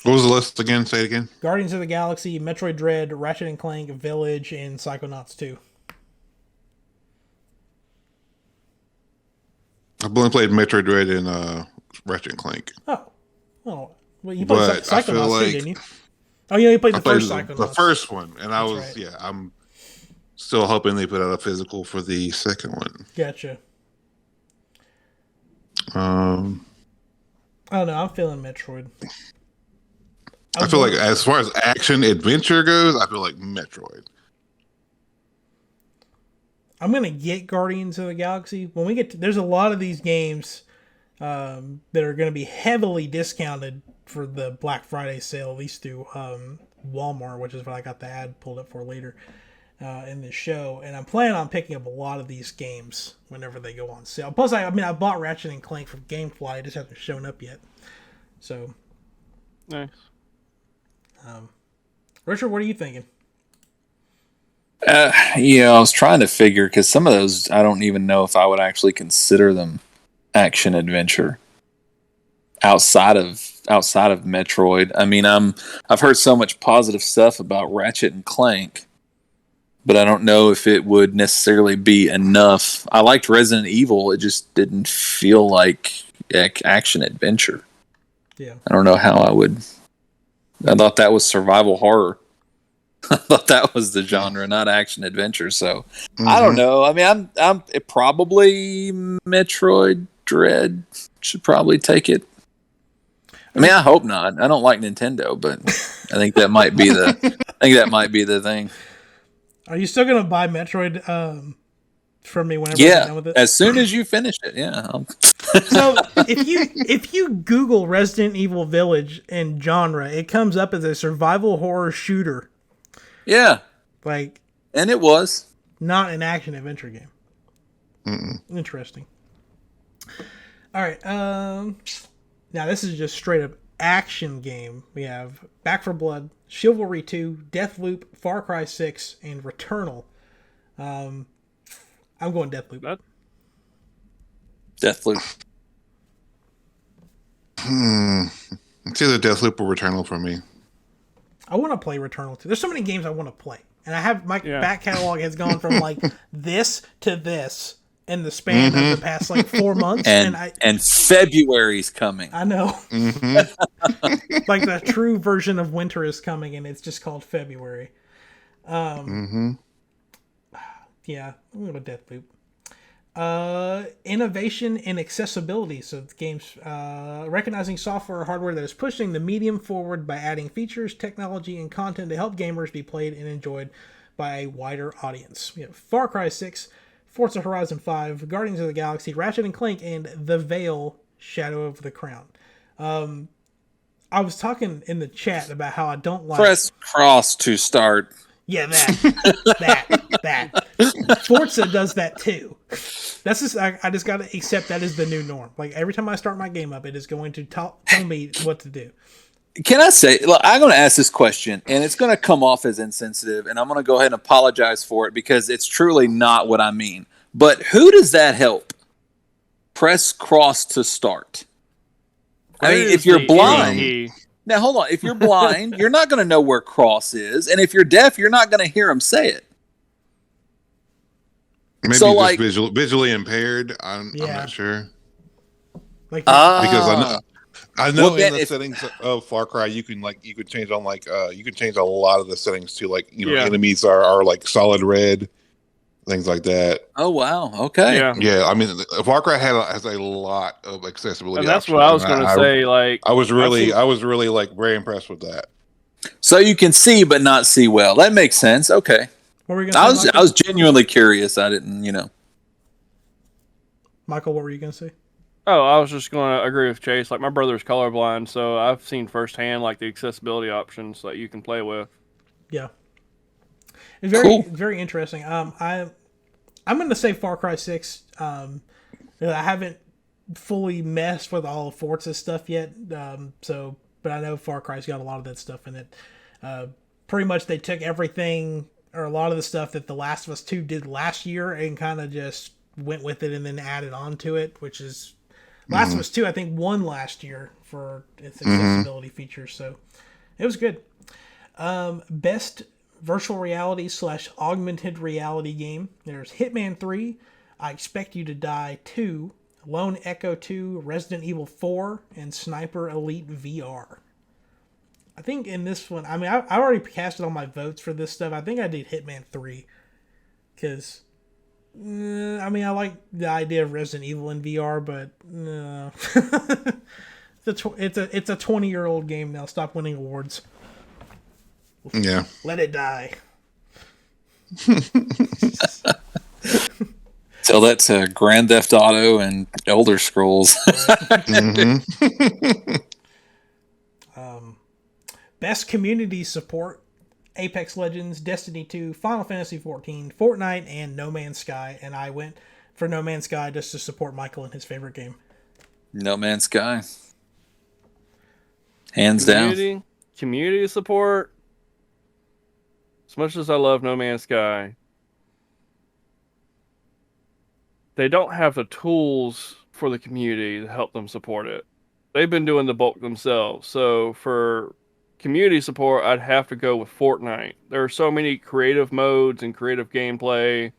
What was the list again? Say it again. Guardians of the Galaxy, Metroid Dread, Ratchet and Clank, Village, and Psychonauts 2. I've only played Metroid Dread and Ratchet and Clank. Oh. Well, you played Psychonauts too, didn't you? Oh, yeah, you played the first Psychonauts. The first one, and I'm still hoping they put out a physical for the second one. Gotcha. I don't know. I'm feeling Metroid. I feel like as far as action adventure goes, I feel like Metroid. I'm gonna get Guardians of the Galaxy when we get to, there's a lot of these games that are going to be heavily discounted for the Black Friday sale, at least through Walmart, which is what I got the ad pulled up for later in this show. And I'm planning on picking up a lot of these games whenever they go on sale. Plus, I bought Ratchet and Clank from GameFly. It just hasn't shown up yet. So, nice. Richard, what are you thinking? I was trying to figure, because some of those I don't even know if I would actually consider them action adventure outside of Metroid. I mean, I've heard so much positive stuff about Ratchet and Clank, but I don't know if it would necessarily be enough. I liked Resident Evil; it just didn't feel like action adventure. Yeah, I don't know how I would. I thought that was survival horror. I thought that was the genre, not action adventure. So I don't know. I mean, I'm it probably Metroid Dread should probably take it. I mean, I hope not. I don't like Nintendo, but I think that might be the thing. Are you still gonna buy Metroid from me whenever I get done with it? As soon as you finish it, yeah. So if you Google Resident Evil Village and genre, it comes up as a survival horror shooter. Yeah. Like, and it was not an action adventure game. Interesting. All right. Now this is just straight up action game. We have Back 4 Blood, Chivalry 2, Deathloop, Far Cry 6, and Returnal. I'm going Deathloop. Deathloop. It's either Deathloop or Returnal for me. I want to play Returnal too. There's so many games I want to play, and I have my back catalog has gone from like this to this in the span of the past like 4 months, and February's coming. I know, like the true version of winter is coming, and it's just called February. Yeah, I'm going to Deathloop. Innovation and accessibility. So the game's recognizing software or hardware that is pushing the medium forward by adding features, technology, and content to help gamers be played and enjoyed by a wider audience. We have Far Cry 6, Forza Horizon 5, Guardians of the Galaxy, Ratchet and Clank, and The Veil: Shadow of the Crown. I was talking in the chat about how I don't like... Press cross to start. Yeah, that. Forza does that too. That's just I just gotta accept that is the new norm. Like every time I start my game up, it is going to tell me what to do. Can I say? Look, I'm going to ask this question, and it's going to come off as insensitive, and I'm going to go ahead and apologize for it because it's truly not what I mean. But who does that help? Press cross to start. I mean, if you're blind. Now, hold on. If you're blind, you're not going to know where cross is. And if you're deaf, you're not going to hear him say it. Maybe so, just visually impaired. I'm not sure. Like because I know in the settings of Far Cry, you can change on you can change a lot of the settings to enemies are like solid red, things like that. Oh wow! Okay. Yeah. I mean, Far Cry has a lot of accessibility. And that's what I was going to say. Like, I was really like very impressed with that. So you can see but not see well. That makes sense. Okay. What were you gonna say, I was genuinely curious. I didn't, Michael, what were you going to say? Oh, I was just going to agree with Chase. Like, my brother's colorblind, so I've seen firsthand like the accessibility options that you can play with. Yeah. It's very very interesting. I'm going to say Far Cry 6. I haven't fully messed with all of Forza stuff yet. But I know Far Cry's got a lot of that stuff in it. Pretty much they took everything or a lot of the stuff that The Last of Us 2 did last year and kind of just went with it and then added on to it, which is Last of Us 2 I think won last year for its accessibility features, so it was good. Best virtual reality / augmented reality game. There's Hitman 3, I Expect You to Die 2, Lone Echo 2, Resident Evil 4, and Sniper Elite VR. I think in this one, I mean, I already casted all my votes for this stuff. I think I did Hitman 3. Because, I mean, I like the idea of Resident Evil in VR, but it's a 20-year-old game now. Stop winning awards. Yeah. Let it die. Tell that to Grand Theft Auto and Elder Scrolls. Best community support: Apex Legends, Destiny 2, Final Fantasy 14, Fortnite, and No Man's Sky. And I went for No Man's Sky just to support Michael in his favorite game. No Man's Sky. Hands down. Community support. As much as I love No Man's Sky, they don't have the tools for the community to help them support it. They've been doing the bulk themselves. So for community support, I'd have to go with Fortnite. There are so many creative modes and creative gameplay.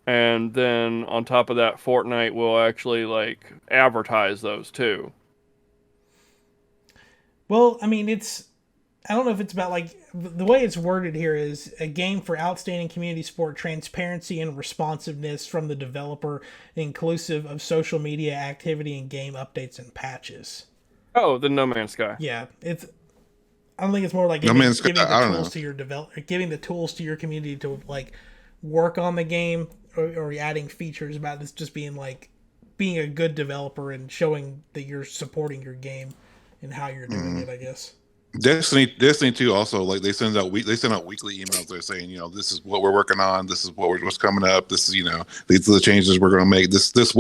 And then on top of that, Fortnite will actually advertise those too. Well, I mean, it's I don't know if it's about like the way it's worded here is a game for outstanding community support, transparency, and responsiveness from the developer, inclusive of social media activity and game updates and patches. Oh, the No Man's Sky. Yeah, it's. I don't think it's more like No giving, Man's Sky, giving I the don't tools know. to your giving the tools to your community to like work on the game or adding features. About this just being like being a good developer and showing that you're supporting your game and how you're doing it. I guess. Destiny 2 also, like, they send out weekly emails. They're saying, this is what we're working on. This is what's coming up. This is, these are the changes we're going to make. This is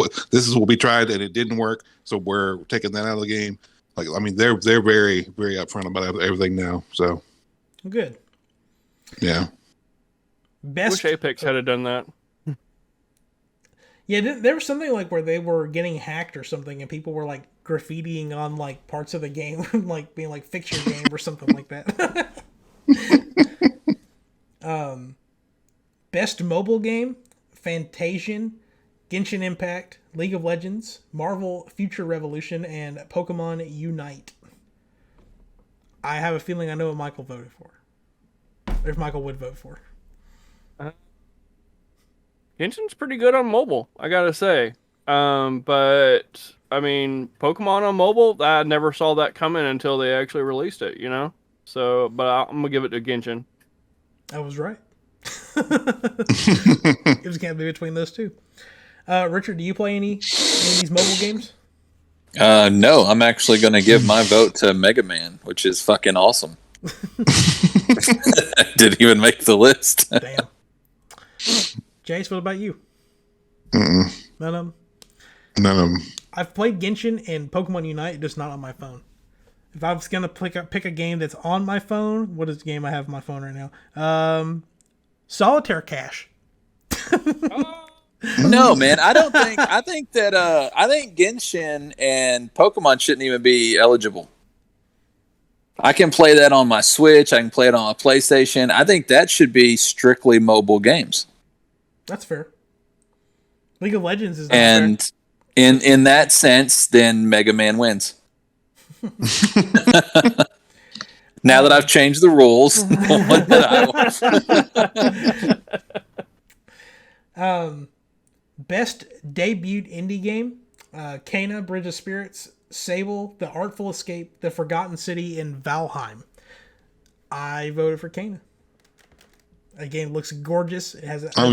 what we tried and it didn't work. So we're taking that out of the game. Like, I mean, they're very, very upfront about everything now. So Good. yeah. Best. Wish Apex had done that. Yeah, there was something like where they were getting hacked or something, and people were like graffitiing on like parts of the game, like being like fix your game or something like that. Best mobile game: Fantasian, Genshin Impact, League of Legends, Marvel Future Revolution, and Pokemon Unite. I have a feeling I know what Michael voted for. Or if Michael would vote for. Genshin's pretty good on mobile, I gotta say. But I mean, Pokemon on mobile, I never saw that coming until they actually released it, So, but I'm gonna give it to Genshin. I was right. It was can't be between those two. Richard, do you play any of these mobile games? No, I'm actually going to give my vote to Mega Man, which is fucking awesome. Didn't even make the list. Damn. Jace, what about you? Mm-mm. None of them? None of them. I've played Genshin and Pokemon Unite, just not on my phone. If I was going to pick a game that's on my phone, what is the game I have on my phone right now? Solitaire Cash. No, man, I think Genshin and Pokemon shouldn't even be eligible. I can play that on my Switch. I can play it on a PlayStation. I think that should be strictly mobile games. That's fair. League of Legends is not and fair. in that sense, then Mega Man wins. Now that I've changed the rules, best debut indie game: Kena, Bridge of Spirits, Sable, The Artful Escape, The Forgotten City, and Valheim. I voted for Kena. The game looks gorgeous. It has. I'm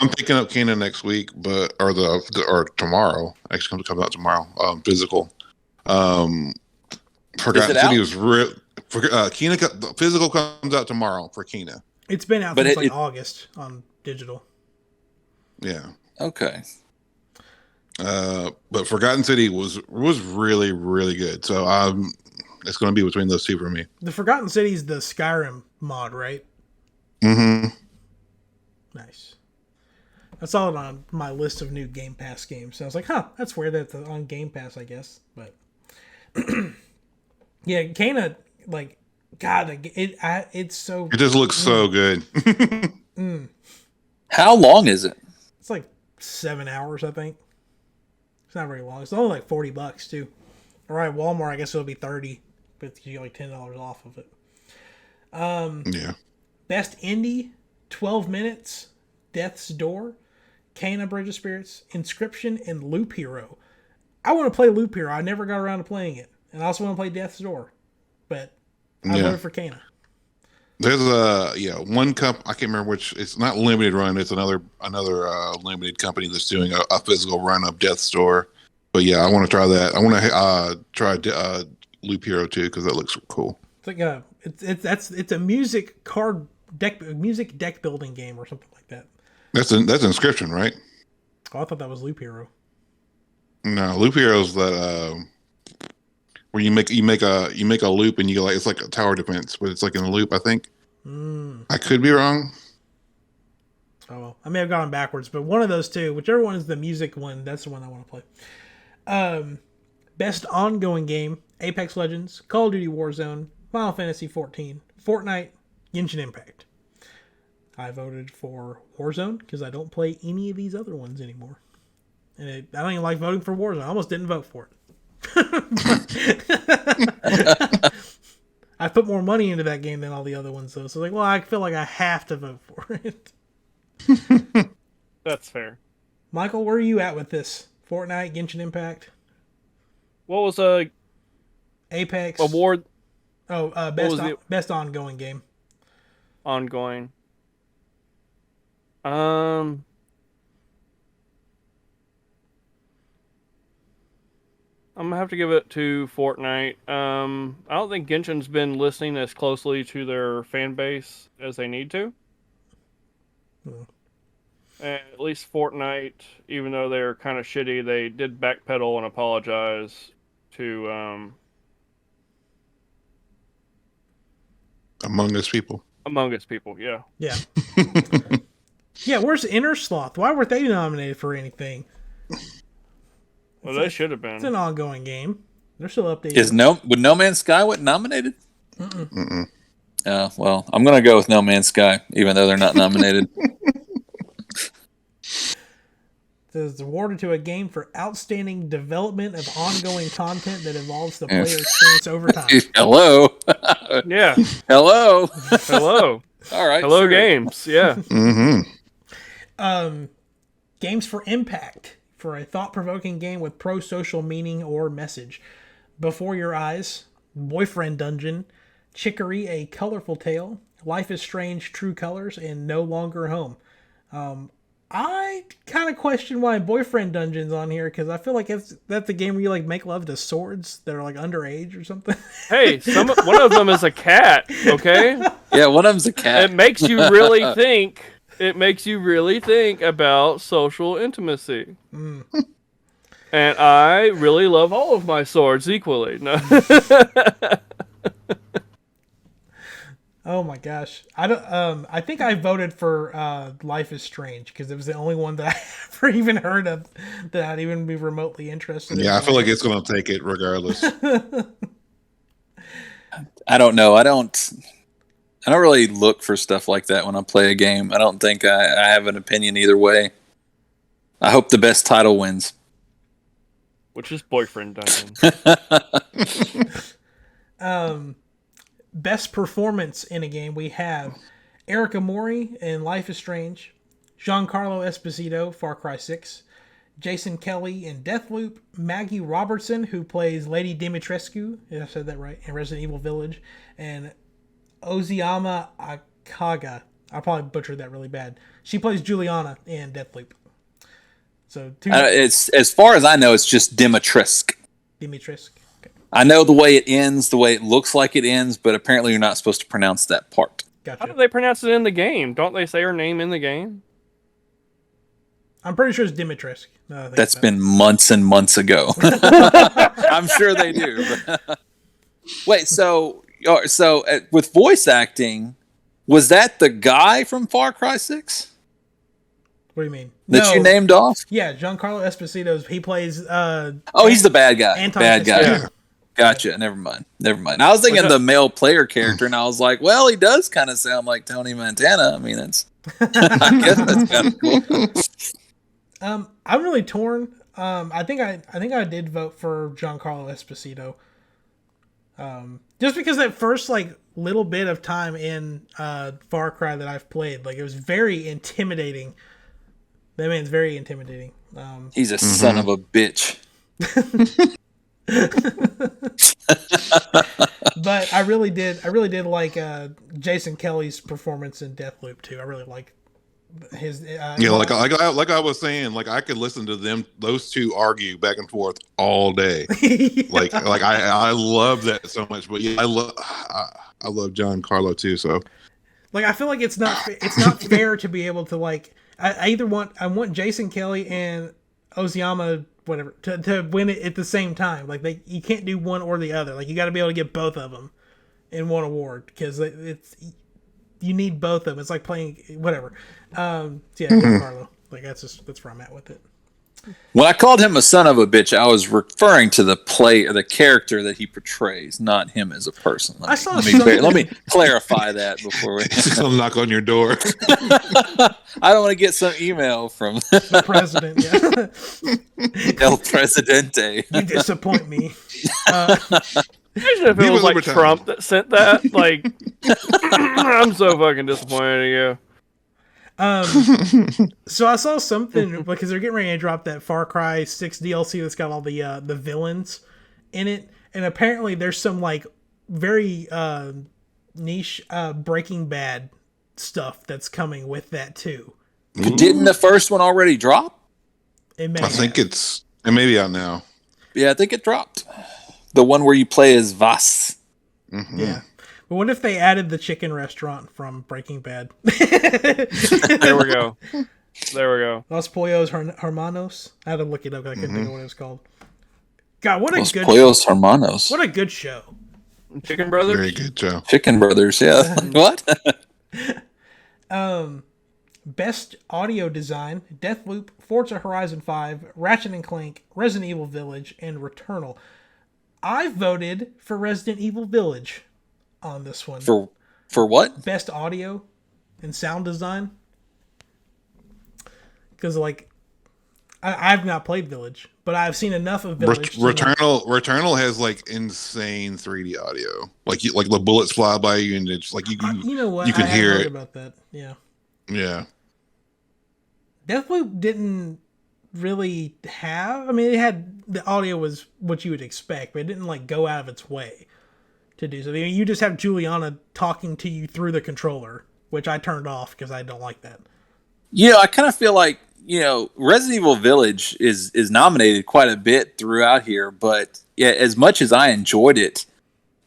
picking up Kena next week, or tomorrow. Actually, comes out tomorrow. Physical. Forgotten City was real. Kena, the physical comes out tomorrow for Kena. It's been out since August on digital. Yeah. Okay. But Forgotten City was really, really good. So it's going to be between those two for me. The Forgotten City is the Skyrim mod, right? Mm-hmm. Nice. I saw it on my list of new Game Pass games. So I was like, that's weird that it's on Game Pass, I guess. But yeah, Kena, like, God, it's so. It just looks so good. How long is it? It's like 7 hours, I think. It's not very long. It's only like $40 too. Or at Walmart, I guess it'll be $30, but you get like $10 off of it. Yeah. Best indie: 12 Minutes, Death's Door, Kena, Bridge of Spirits, Inscription, and Loop Hero. I want to play Loop Hero. I never got around to playing it, and I also want to play Death's Door, but I voted for Kena. There's one I can't remember which. It's not Limited Run. It's another limited company that's doing a physical run of Death's Door. But yeah, I want to try that. I want to try Loop Hero too because that looks cool. It's like it's a music deck building game or something like that. That's Inscription, right? Oh, I thought that was Loop Hero. No, Loop Hero is that where you make a loop and you it's like a tower defense, but it's like in a loop. I think. I could be wrong. Oh well, I may have gone backwards, but one of those two, whichever one is the music one, that's the one I want to play. Best ongoing game: Apex Legends, Call of Duty Warzone, Final Fantasy XIV, Fortnite, Genshin Impact. I voted for Warzone because I don't play any of these other ones anymore. And I don't even like voting for Warzone. I almost didn't vote for it. I I put more money into that game than all the other ones, though. So like, well, I feel like I have to vote for it. That's fair. Michael, where are you at with this? Fortnite, Genshin Impact, What was a Apex award best ongoing game? ongoing? I'm gonna have to give it to Fortnite. I don't think Genshin's been listening as closely to their fan base as they need to. And at least Fortnite, even though they're kind of shitty, they did backpedal and apologize to Among Us people. Among Us people. Yeah. Yeah. Yeah, where's Inner Sloth? Why weren't they nominated for anything? Well, they should have It's been. an ongoing game. They're still updating. Would No Man's Sky what nominated? Well, I'm gonna go with No Man's Sky, even though they're not nominated. It's awarded to a game for outstanding development of ongoing content that involves the player experience over time. Hello. Yeah. Hello. Hello. All right. Hello, sure. games. Yeah. Mm-hmm. Games for impact, for a thought-provoking game with pro-social meaning or message. Before Your Eyes, Boyfriend Dungeon, Chicory, A Colorful Tale, Life is Strange, True Colors, and No Longer Home. I kind of question why Boyfriend Dungeon's on here, because I feel like that's a game where you like make love to swords that are like underage or something. Hey, one of them is a cat. Okay. Yeah, one of them's a cat. It makes you really think. It makes you really think about social intimacy. And I really love all of my swords equally. No. Oh my gosh. I think I voted for Life is Strange because it was the only one that I ever even heard of that I'd even be remotely interested in. Yeah, I feel like it's going to take it regardless. I don't know. I don't really look for stuff like that when I play a game. I don't think I have an opinion either way. I hope the best title wins. Which is Boyfriend Dungeon. Best performance in a game, we have Erica Mori in Life is Strange, Giancarlo Esposito, Far Cry 6, Jason Kelly in Deathloop, Maggie Robertson, who plays Lady Dimitrescu, if I said that right, in Resident Evil Village, and Oziyama Akaga. I probably butchered that really bad. She plays Juliana in Deathloop. So it's as far as I know, it's just Dimitrescu. Dimitrescu. Okay. I know the way it ends, the way it looks like it ends, but apparently you're not supposed to pronounce that part. Gotcha. How do they pronounce it in the game? Don't they say her name in the game? I'm pretty sure it's Dimitrescu. That's been months and months ago. I'm sure they do. Wait, so with voice acting, was that the guy from Far Cry 6? What do you mean? That you named off? Yeah, Giancarlo Esposito. He plays. He's the bad guy. Anton Bad guy. Castillo. Gotcha. Never mind. I was thinking the male player character, and I was like, well, he does kind of sound like Tony Montana. I mean, that's. I guess that's kind of cool. I'm really torn. I think I did vote for Giancarlo Esposito. Just because that first little bit of time in Far Cry that I've played, it was very intimidating. That man's very intimidating. He's a son of a bitch. But I really did like Jason Kelly's performance in Deathloop too. I really like his. Like I was saying, I could listen to those two argue back and forth all day. Yeah. I love that so much. But yeah, I love Giancarlo too. So I feel like it's not fair to be able to I want Jason Kelly and Oziyama whatever to win it at the same time. You can't do one or the other. You got to be able to get both of them in one award because you need both of them. It's like playing whatever. Giancarlo. That's where I'm at with it. When I called him a son of a bitch, I was referring to the character that he portrays, not him as a person. Let me clarify that before we. I'll knock on your door. I don't want to get some email from The president. Yeah. El Presidente. You disappoint me. Imagine if it Viva was like Libertad. Trump that sent that. Like, I'm so fucking disappointed in you. So I saw something because they're getting ready to drop that Far Cry 6 DLC that's got all the villains in it, and apparently there's some like very niche Breaking Bad stuff that's coming with that too. Didn't the first one already drop? It may I think it may be out now. Yeah, I think it dropped. The one where you play as Vas. Mm-hmm. Yeah. But what if they added the chicken restaurant from Breaking Bad? There we go. There we go. Los Pollos Hermanos. I had to look it up. I couldn't think of what it was called. God, what a Los good Pollos Hermanos. What a good show. Chicken Brothers. Very good, Joe. Chicken Brothers, yeah. What? Best audio design: Deathloop, Forza Horizon 5, Ratchet and Clank, Resident Evil Village, and Returnal. I voted for Resident Evil Village on this one. For what? Best audio and sound design. Because, like, I've not played Village, but I've seen enough of Village. Returnal has like insane 3D audio. Like the bullets fly by you, and it's like you know what? you can hear heard it about that. Yeah. Yeah. Deathloop didn't really have. I mean, it had the audio was what you would expect, but it didn't like go out of its way to do so. I mean, you just have Juliana talking to you through the controller, which I turned off because I don't like that. Yeah, I kind of feel like, Resident Evil Village is nominated quite a bit throughout here, but yeah, as much as I enjoyed it,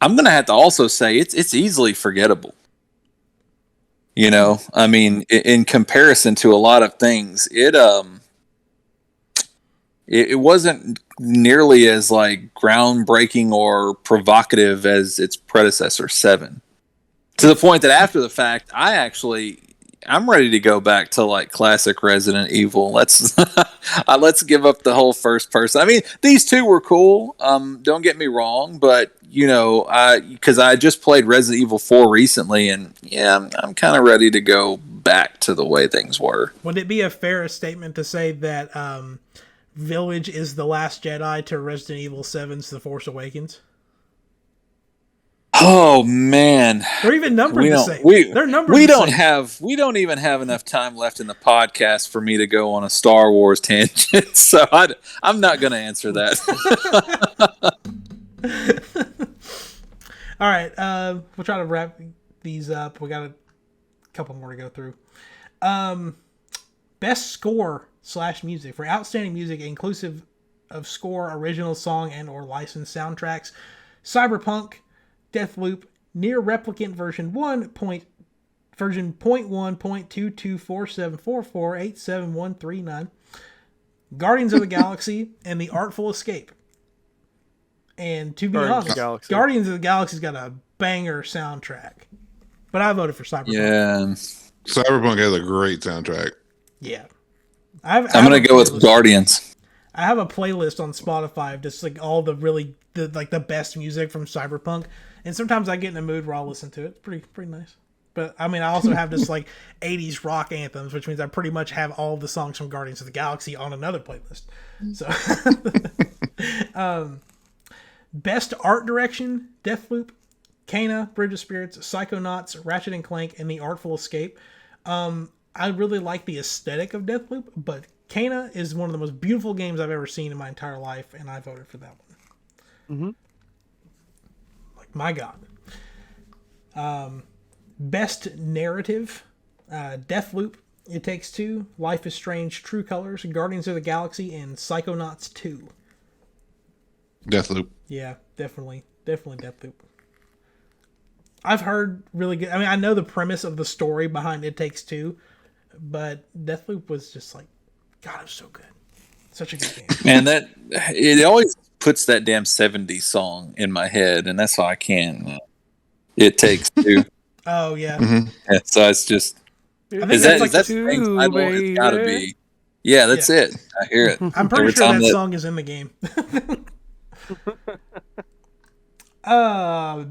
I'm gonna have to also say it's easily forgettable. I mean, in comparison to a lot of things, it wasn't nearly as like groundbreaking or provocative as its predecessor 7. To the point that after the fact, I'm ready to go back to like classic Resident Evil. Let's give up the whole first person. I mean, these two were cool. Don't get me wrong, but because I just played Resident Evil 4 recently, and yeah, I'm kind of ready to go back to the way things were. Would it be a fair statement to say that Village is the Last Jedi to Resident Evil 7's The Force Awakens? Oh man, they're even numbered the same. They're numbered. We don't even have enough time left in the podcast for me to go on a Star Wars tangent. So I'm not going to answer that. All right, we'll try to wrap these up. We got a couple more to go through. Best score / music for outstanding music inclusive of score, original song, and or licensed soundtracks: Cyberpunk, Deathloop, Near Replicant version 1.2.22474487139, Guardians of the Galaxy, and The Artful Escape. And to be honest, Guardians of the Galaxy's got a banger soundtrack. But I voted for Cyberpunk. Yeah. Cyberpunk has a great soundtrack. Yeah. I'm going to go with Guardians. I have a playlist on Spotify of just like all the best music from Cyberpunk. And sometimes I get in a mood where I'll listen to it. It's pretty nice. But I mean, I also have just like 80s rock anthems, which means I pretty much have all the songs from Guardians of the Galaxy on another playlist. So, best art direction: Deathloop, Kena, Bridge of Spirits, Psychonauts, Ratchet and Clank, and The Artful Escape. I really like the aesthetic of Deathloop, but Kena is one of the most beautiful games I've ever seen in my entire life, and I voted for that one. Mm-hmm. Like, my God. Best narrative: Deathloop, It Takes Two, Life is Strange, True Colors, Guardians of the Galaxy, and Psychonauts 2. Deathloop. Yeah, definitely Deathloop. I've heard really good. I mean, I know the premise of the story behind It Takes Two, but Deathloop was just like, God, it was so good. Such a good game. Man, it always puts that damn 70s song in my head, and that's how I can. It Takes Two. Oh yeah. Mm-hmm. Yeah, so it's just. Is that the thing title? It's got to be. Yeah, that's it. I hear it. I'm pretty sure that song is in the game.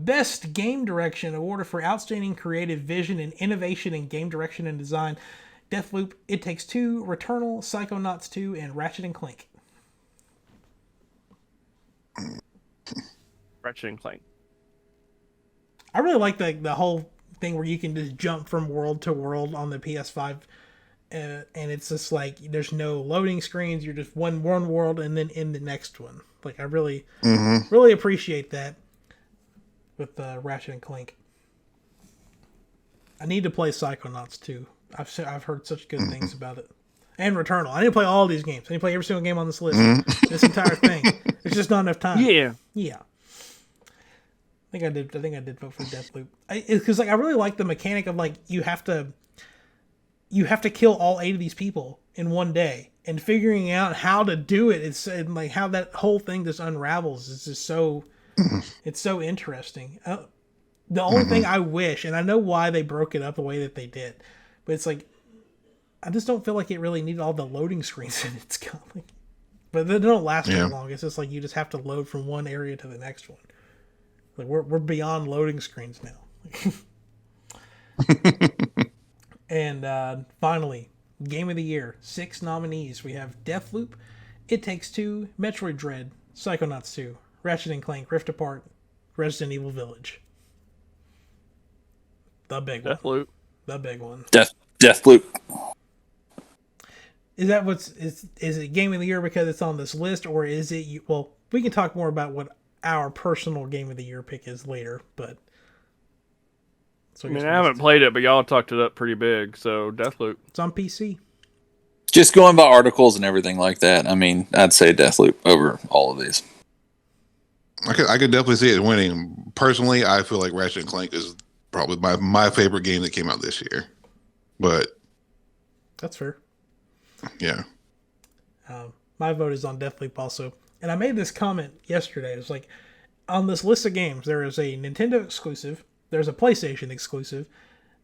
Best game direction awarded for outstanding creative vision and innovation in game direction and design: Deathloop, It Takes Two, Returnal, Psychonauts 2, and Ratchet and Clank. Ratchet and Clank. I really like the whole thing where you can just jump from world to world on the PS5, and it's just like there's no loading screens. You're just one world and then in the next one. Like I really really appreciate that with Ratchet and Clank. I need to play Psychonauts too. I've heard such good things about it. And Returnal. I need to play all these games. I need to play every single game on this list. This entire thing. There's just not enough time. Yeah. I think I did vote for Deathloop. Because like I really like the mechanic of like you have to kill all 8 of these people in one day, and figuring out how to do it. It's like how that whole thing just unravels. It's just so it's so interesting. The only thing I wish, and I know why they broke it up the way that they did, but it's like I just don't feel like it really needed all the loading screens in its coming. But they don't last very long. It's just like you just have to load from one area to the next one. Like we're beyond loading screens now. And finally, Game of the Year. 6 nominees. We have Deathloop, It Takes Two, Metroid Dread, Psychonauts 2, Ratchet and Clank Rift Apart, Resident Evil Village. The big one. Deathloop. The big one. Deathloop. Is that is it Game of the Year because it's on this list, or is it well, we can talk more about what our personal Game of the Year pick is later, but I haven't played it, but y'all talked it up pretty big, so Deathloop. It's on PC. Just going by articles and everything like that, I mean, I'd say Deathloop over all of these. I could definitely see it winning. Personally, I feel like Ratchet and Clank is probably my favorite game that came out this year. But that's fair. Yeah. My vote is on Deathloop also. And I made this comment yesterday. It was like, on this list of games, there is a Nintendo exclusive, there's a PlayStation exclusive,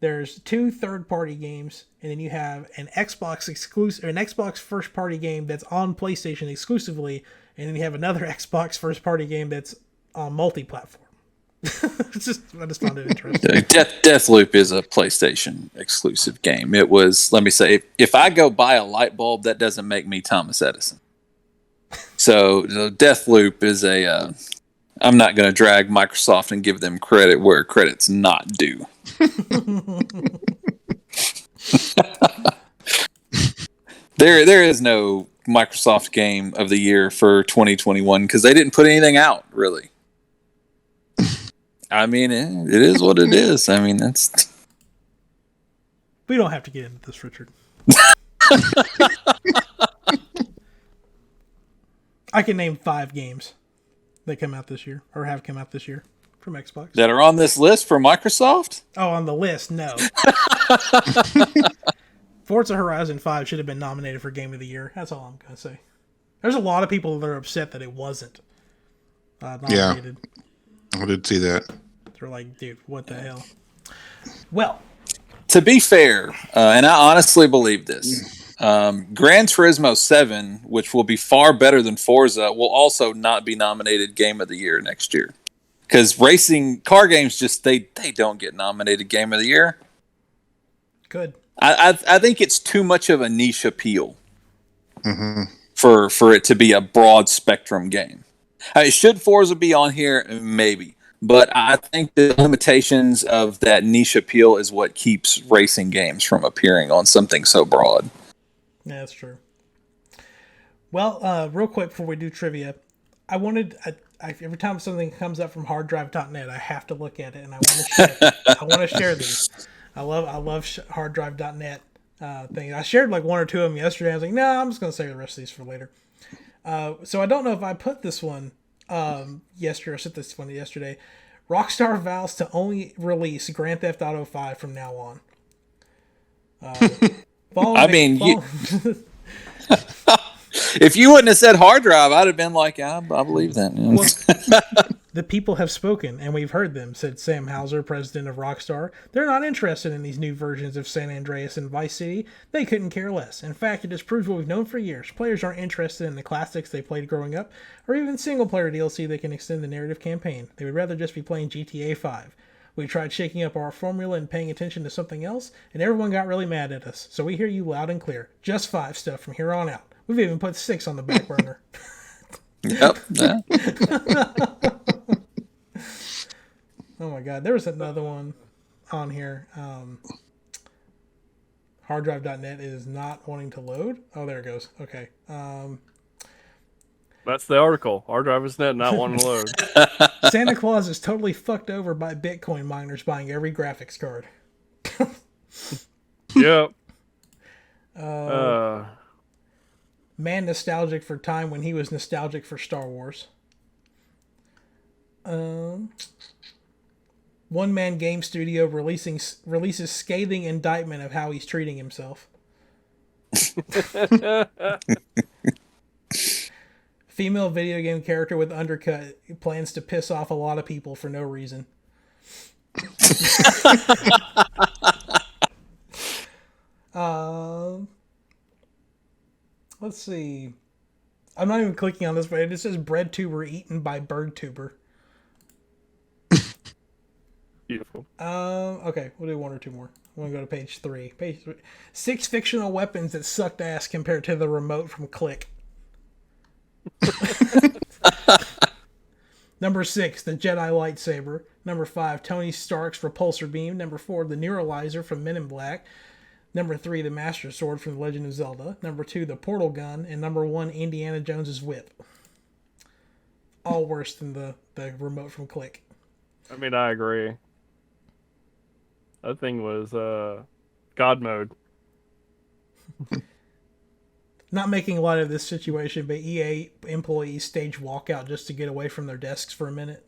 there's 2 third-party games, and then you have an Xbox exclusive, or an Xbox first-party game that's on PlayStation exclusively, and then you have another Xbox first-party game that's on multi-platform. I just found it interesting. Deathloop is a PlayStation exclusive game. It was, let me say, if I go buy a light bulb, that doesn't make me Thomas Edison. So Deathloop is I'm not going to drag Microsoft and give them credit where credit's not due. There is no Microsoft game of the year for 2021 because they didn't put anything out, really. I mean, it is what it is. I mean, that's... We don't have to get into this, Richard. I can name 5 games that come out this year, or have come out this year, from Xbox. That are on this list for Microsoft? Oh, on the list, no. Forza Horizon 5 should have been nominated for Game of the Year. That's all I'm going to say. There's a lot of people that are upset that it wasn't nominated. Yeah, I did see that. They're like, dude, what the hell? Well, to be fair, and I honestly believe this, Gran Turismo 7, which will be far better than Forza, will also not be nominated Game of the Year next year. Because racing car games they don't get nominated Game of the Year. Good. I think it's too much of a niche appeal for it to be a broad spectrum game. Should Forza be on here? Maybe. But I think the limitations of that niche appeal is what keeps racing games from appearing on something so broad. Yeah, that's true. Well, real quick before we do trivia, every time something comes up from harddrive.net, I have to look at it and I want to share these. I love harddrive.net things. I shared like 1 or 2 of them yesterday. I was like, no, I'm just going to save the rest of these for later. So I don't know if I put this one yesterday. I said this one yesterday. Rockstar vows to only release Grand Theft Auto 5 from now on. If you wouldn't have said hard drive, I'd have been like, I believe that. Well, the people have spoken, and we've heard them, said Sam Houser, president of Rockstar. They're not interested in these new versions of San Andreas and Vice City. They couldn't care less. In fact, it just proves what we've known for years. Players aren't interested in the classics they played growing up, or even single-player DLC that can extend the narrative campaign. They would rather just be playing GTA 5. We tried shaking up our formula and paying attention to something else, and everyone got really mad at us. So we hear you loud and clear. Just 5 stuff from here on out. We've even put 6 on the back burner. Yep. Oh my god, there was another one on here. Harddrive.net is not wanting to load. Oh, there it goes. Okay. That's the article. Our driver's net not wanting to load. Santa Claus is totally fucked over by Bitcoin miners buying every graphics card. Yep. Man nostalgic for time when he was nostalgic for Star Wars. One man game studio releases scathing indictment of how he's treating himself. Female video game character with undercut plans to piss off a lot of people for no reason. Let's see. I'm not even clicking on this, but it says bread tuber eaten by bird tuber. Beautiful. Okay, we'll do one or two more. I'm gonna go to page 3. Page 3. 6 fictional weapons that sucked ass compared to the remote from Click. Number 6, the Jedi lightsaber. Number 5, Tony Stark's repulsor beam. Number 4, the Neuralizer from Men in Black. Number 3, the Master Sword from The Legend of Zelda. Number 2, the Portal Gun. And number 1, Indiana Jones's whip. All worse than the remote from Click. I mean, I agree. That thing was God mode. Not making light of this situation, but EA employees stage walkout just to get away from their desks for a minute.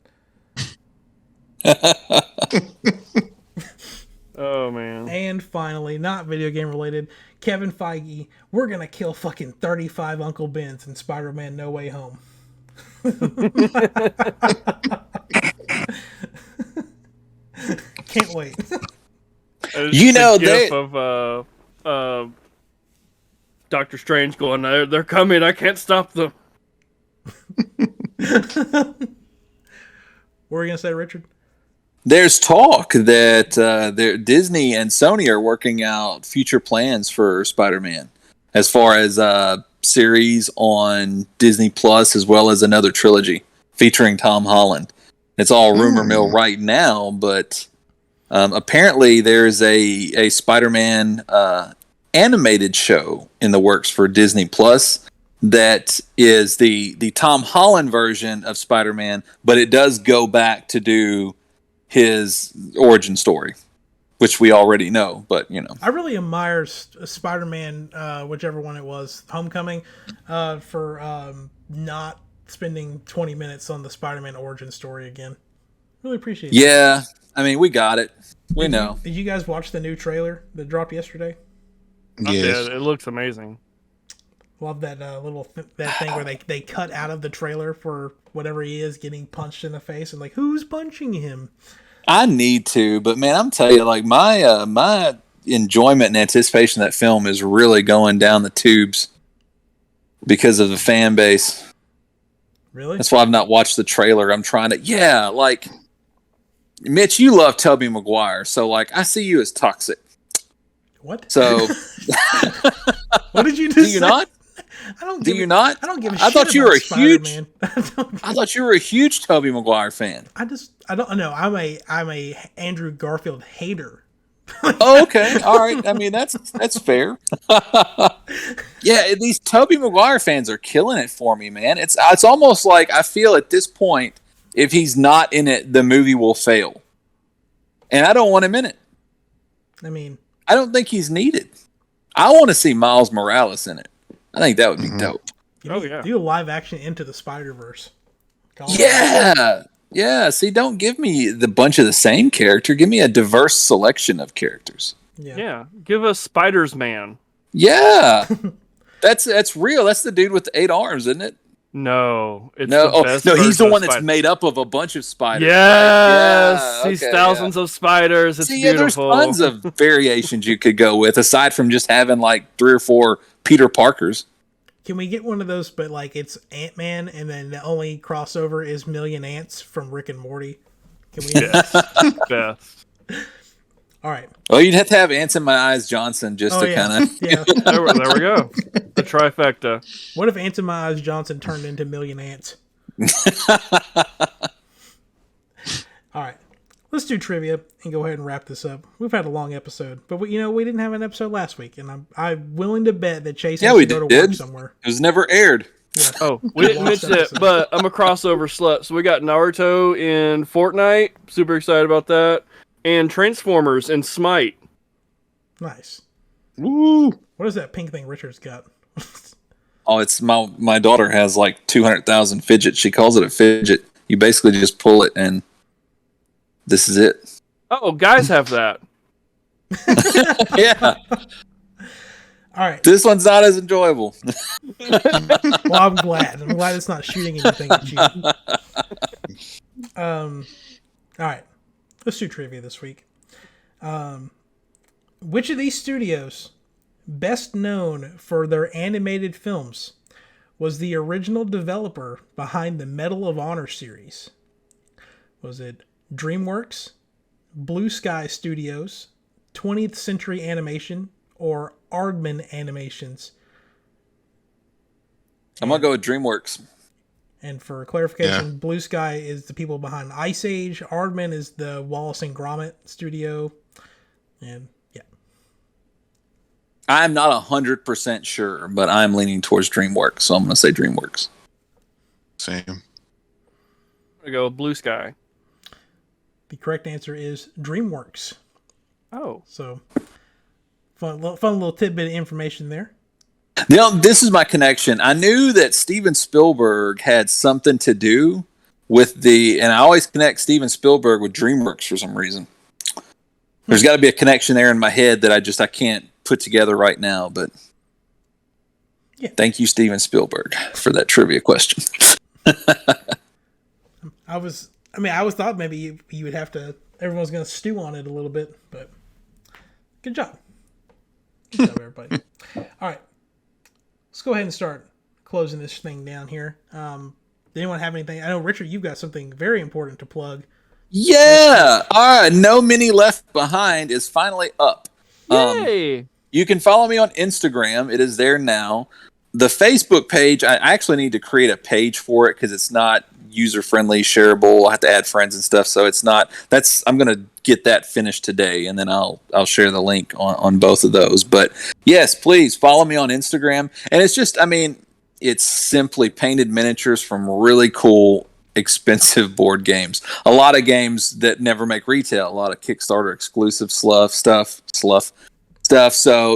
Oh, man. And finally, not video game related, Kevin Feige, we're going to kill fucking 35 Uncle Bens in Spider-Man No Way Home. Can't wait. You know, gif of Doctor Strange going, they're coming, I can't stop them. What were you going to say, Richard? There's talk that Disney and Sony are working out future plans for Spider-Man, as far as series on Disney Plus, as well as another trilogy featuring Tom Holland. It's all rumor mill right now, but apparently there's a Spider-Man animated show in the works for Disney Plus that is the Tom Holland version of Spider-Man, but it does go back to do his origin story, which we already know, but you know. I really admire Spider-Man, whichever one it was, Homecoming, for not spending 20 minutes on the Spider-Man origin story again. Really appreciate it. Yeah, I mean, we got it. We know. Did you guys watch the new trailer that dropped yesterday? Yes. Yeah, it looks amazing. Love that that thing where they cut out of the trailer for whatever he is getting punched in the face and like, who's punching him? I need to, but man, I'm telling you, like my enjoyment and anticipation of that film is really going down the tubes because of the fan base. Really? That's why I've not watched the trailer. I'm trying to, like, Mitch, you love Tobey Maguire, so like I see you as toxic. What? So, what did you just do say? you not? I don't. Do you not? I don't give a shit. I thought you about were a huge. Spider-Man. I thought you were a huge Tobey Maguire fan. I don't know. I'm a Andrew Garfield hater. Oh, okay. All right. I mean, that's fair. Yeah, these Tobey Maguire fans are killing it for me, man. It's almost like I feel at this point, if he's not in it, the movie will fail. And I don't want him in it. I mean, I don't think he's needed. I want to see Miles Morales in it. I think that would be dope. do a live action Into the Spider-Verse. Yeah. Yeah. See, don't give me the bunch of the same character. Give me a diverse selection of characters. Yeah. Give us Spider's Man. Yeah. That's real. That's the dude with the 8 arms, isn't it? No. It's he's the one that's made up of a bunch of spiders. Yes. Right? Yeah, He's thousands of spiders. It's beautiful. There's tons of variations you could go with, aside from just having like 3 or 4 Peter Parkers. Can we get one of those, but like it's Ant-Man, and then the only crossover is Million Ants from Rick and Morty? Can we? Best. All right. Well, you'd have to have Ants in My Eyes Johnson just to kind of. Yeah. There we go. The trifecta. What if Ants in My Eyes Johnson turned into Million Ants? All right. let's do trivia and go ahead and wrap this up. We've had a long episode, but we didn't have an episode last week, and I'm willing to bet that Chase has to go to work somewhere. It was never aired. Yeah. Oh, we didn't mention it, but I'm a crossover slut. So we got Naruto in Fortnite. Super excited about that. And Transformers and Smite. Nice. Woo! What is that pink thing Richard's got? Oh, it's my daughter has like 200,000 fidgets. She calls it a fidget. You basically just pull it and this is it. Oh, guys have that. Yeah. All right. This one's not as enjoyable. Well, I'm glad. I'm glad it's not shooting anything at you. All right. Let's do trivia this week. Which of these studios, best known for their animated films, was the original developer behind the Medal of Honor series? Was it DreamWorks, Blue Sky Studios, 20th Century Animation, or Aardman Animations? I'm going to go with DreamWorks. And for clarification, Blue Sky is the people behind Ice Age. Aardman is the Wallace and Gromit studio. And yeah. I'm not 100% sure, but I'm leaning towards DreamWorks, so I'm going to say DreamWorks. Same. I'm going to go with Blue Sky. The correct answer is DreamWorks. Oh. So, fun little tidbit of information there. This is my connection. I knew that Steven Spielberg had something to do with and I always connect Steven Spielberg with DreamWorks for some reason. There's got to be a connection there in my head that I can't put together right now, but thank you, Steven Spielberg, for that trivia question. I always thought maybe you would have to, everyone's going to stew on it a little bit, but good job. Good job, everybody. All right. Let's go ahead and start closing this thing down here. Did anyone have anything? I know, Richard, you've got something very important to plug. Yeah. All right. No Mini Left Behind is finally up. Yay! You can follow me on Instagram. It is there now. The Facebook page, I actually need to create a page for it because it's not user-friendly, shareable. I have to add friends and stuff, so it's not. I'm going to get that finished today, and then I'll share the link on both of those. But yes, please follow me on Instagram. And it's just, it's simply painted miniatures from really cool, expensive board games. A lot of games that never make retail. A lot of Kickstarter exclusive stuff. So,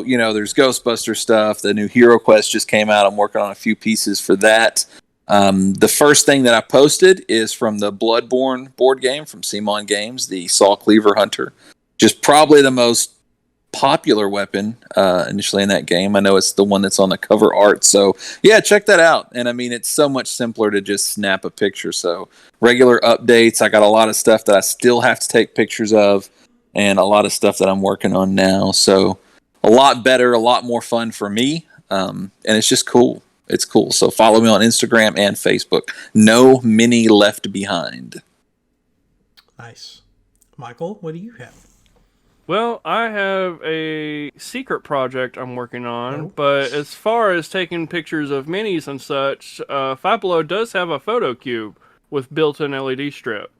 there's Ghostbuster stuff. The new Hero Quest just came out. I'm working on a few pieces for that. The first thing that I posted is from the Bloodborne board game from Simon Games, the Saw Cleaver Hunter. Just probably the most popular weapon initially in that game. I know it's the one that's on the cover art. So, yeah, check that out. And, it's so much simpler to just snap a picture. So, regular updates. I got a lot of stuff that I still have to take pictures of and a lot of stuff that I'm working on now. So, a lot better, a lot more fun for me. And it's just cool. It's cool. So follow me on Instagram and Facebook. No Mini Left Behind. Nice. Michael, what do you have? Well, I have a secret project I'm working on, but as far as taking pictures of minis and such, Five Below does have a photo cube with built-in LED strip.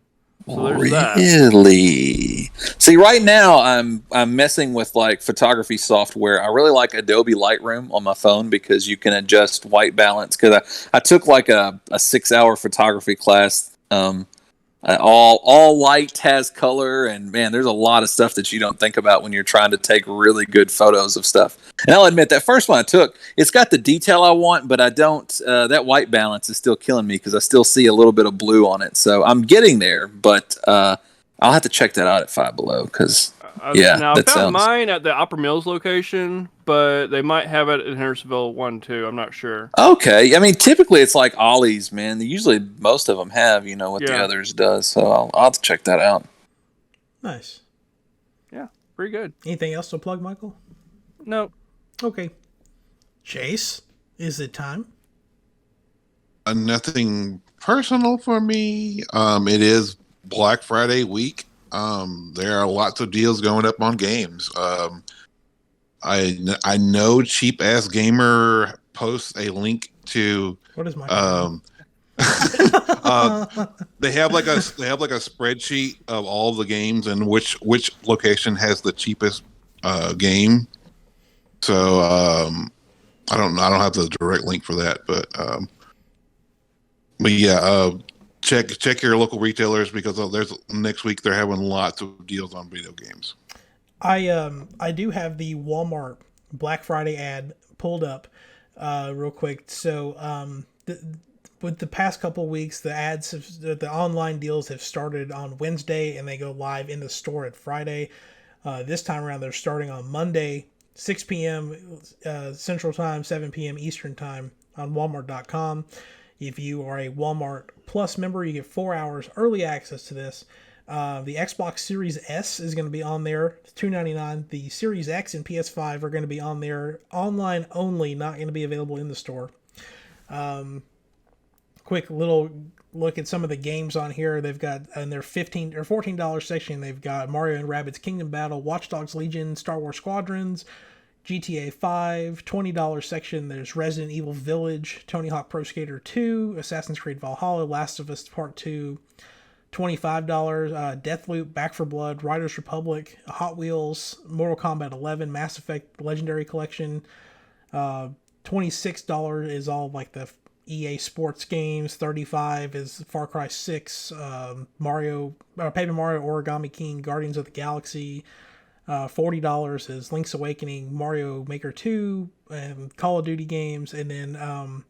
So there's that. Really? See, right now I'm messing with like photography software. I really like Adobe Lightroom on my phone because you can adjust white balance. Because I took like a 6-hour photography class. All light has color, and man, there's a lot of stuff that you don't think about when you're trying to take really good photos of stuff. And I'll admit that first one I took, it's got the detail I want, but I don't. That white balance is still killing me because I still see a little bit of blue on it. So I'm getting there, but I'll have to check that out at Five Below because now I found mine at the Opera Mills location, but they might have it in Hendersonville 1 too. I'm not sure. Okay, typically it's like Ollie's, man. Usually most of them have, what the others does. So I'll have to check that out. Nice. Yeah, pretty good. Anything else to plug, Michael? No. Okay. Chase, is it time? Nothing personal for me. It is Black Friday week. There are lots of deals going up on games. I know Cheap Ass Gamer posts a link to what is my They have like a spreadsheet of all the games and which location has the cheapest game. So I don't have the direct link for that, but yeah, check your local retailers because there's next week they're having lots of deals on video games. I do have the Walmart Black Friday ad pulled up real quick. So with the past couple weeks, the online deals have started on Wednesday and they go live in the store at Friday. This time around, they're starting on Monday, 6 p.m. Central Time, 7 p.m. Eastern Time on Walmart.com. If you are a Walmart Plus member, you get 4 hours early access to this. The Xbox Series S is going to be on there, $2.99. The Series X and PS5 are going to be on there, online only, not going to be available in the store. Quick little look at some of the games on here. They've got in their $15 or $14 section. They've got Mario and Rabbids Kingdom Battle, Watch Dogs Legion, Star Wars Squadrons, GTA 5. $20 section. There's Resident Evil Village, Tony Hawk Pro Skater 2, Assassin's Creed Valhalla, Last of Us Part 2. $25, Deathloop, Back 4 Blood, Riders Republic, Hot Wheels, Mortal Kombat 11, Mass Effect Legendary Collection. $26 is all like the EA Sports games. $35 is Far Cry 6, Paper Mario, Origami King, Guardians of the Galaxy. $40 is Link's Awakening, Mario Maker 2, and Call of Duty games, and then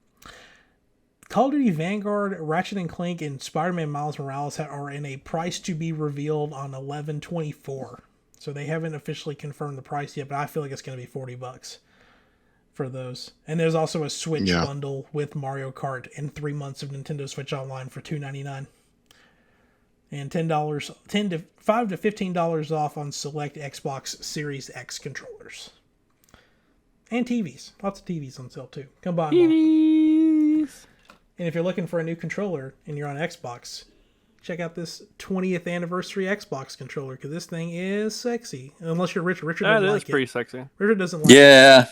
Call of Duty Vanguard, Ratchet & Clank, and Spider-Man Miles Morales are in a price to be revealed on 11/24. So they haven't officially confirmed the price yet, but I feel like it's going to be $40 for those. And there's also a Switch bundle with Mario Kart and 3 months of Nintendo Switch Online for $2.99. And $5 to $15 off on select Xbox Series X controllers. And TVs. Lots of TVs on sale too. Come by. TVs. And if you're looking for a new controller and you're on Xbox, check out this 20th anniversary Xbox controller because this thing is sexy. Unless you're Richard. Richard doesn't like it. That is pretty sexy. Richard doesn't like it. Yeah.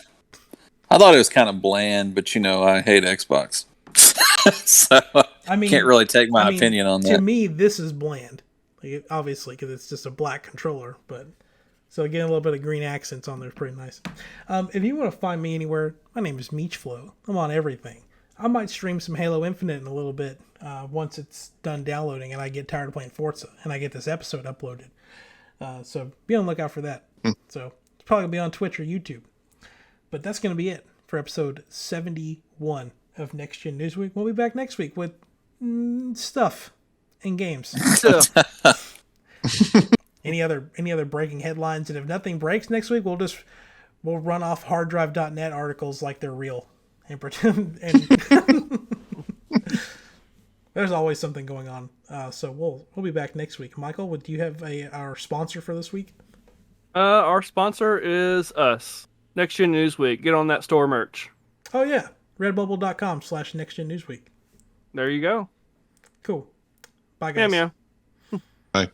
I thought it was kind of bland, but I hate Xbox. So can't really take my opinion on that. To me, this is bland. Like, obviously, because it's just a black controller. But so getting a little bit of green accents on there is pretty nice. If you want to find me anywhere, my name is Meechflow. I'm on everything. I might stream some Halo Infinite in a little bit once it's done downloading and I get tired of playing Forza and I get this episode uploaded. So be on the lookout for that. So it's probably going to be on Twitch or YouTube. But that's going to be it for episode 71 of Next Gen Newsweek. We'll be back next week with stuff and games. Any other breaking headlines? And if nothing breaks next week, we'll run off harddrive.net articles like they're real. And pretend and there's always something going on. So we'll be back next week. Michael, do you have our sponsor for this week? Our sponsor is us. Next Gen Newsweek. Get on that store merch. Oh yeah, redbubble.com/nextgennewsweek. There you go. Cool. Bye guys. Yeah. Bye.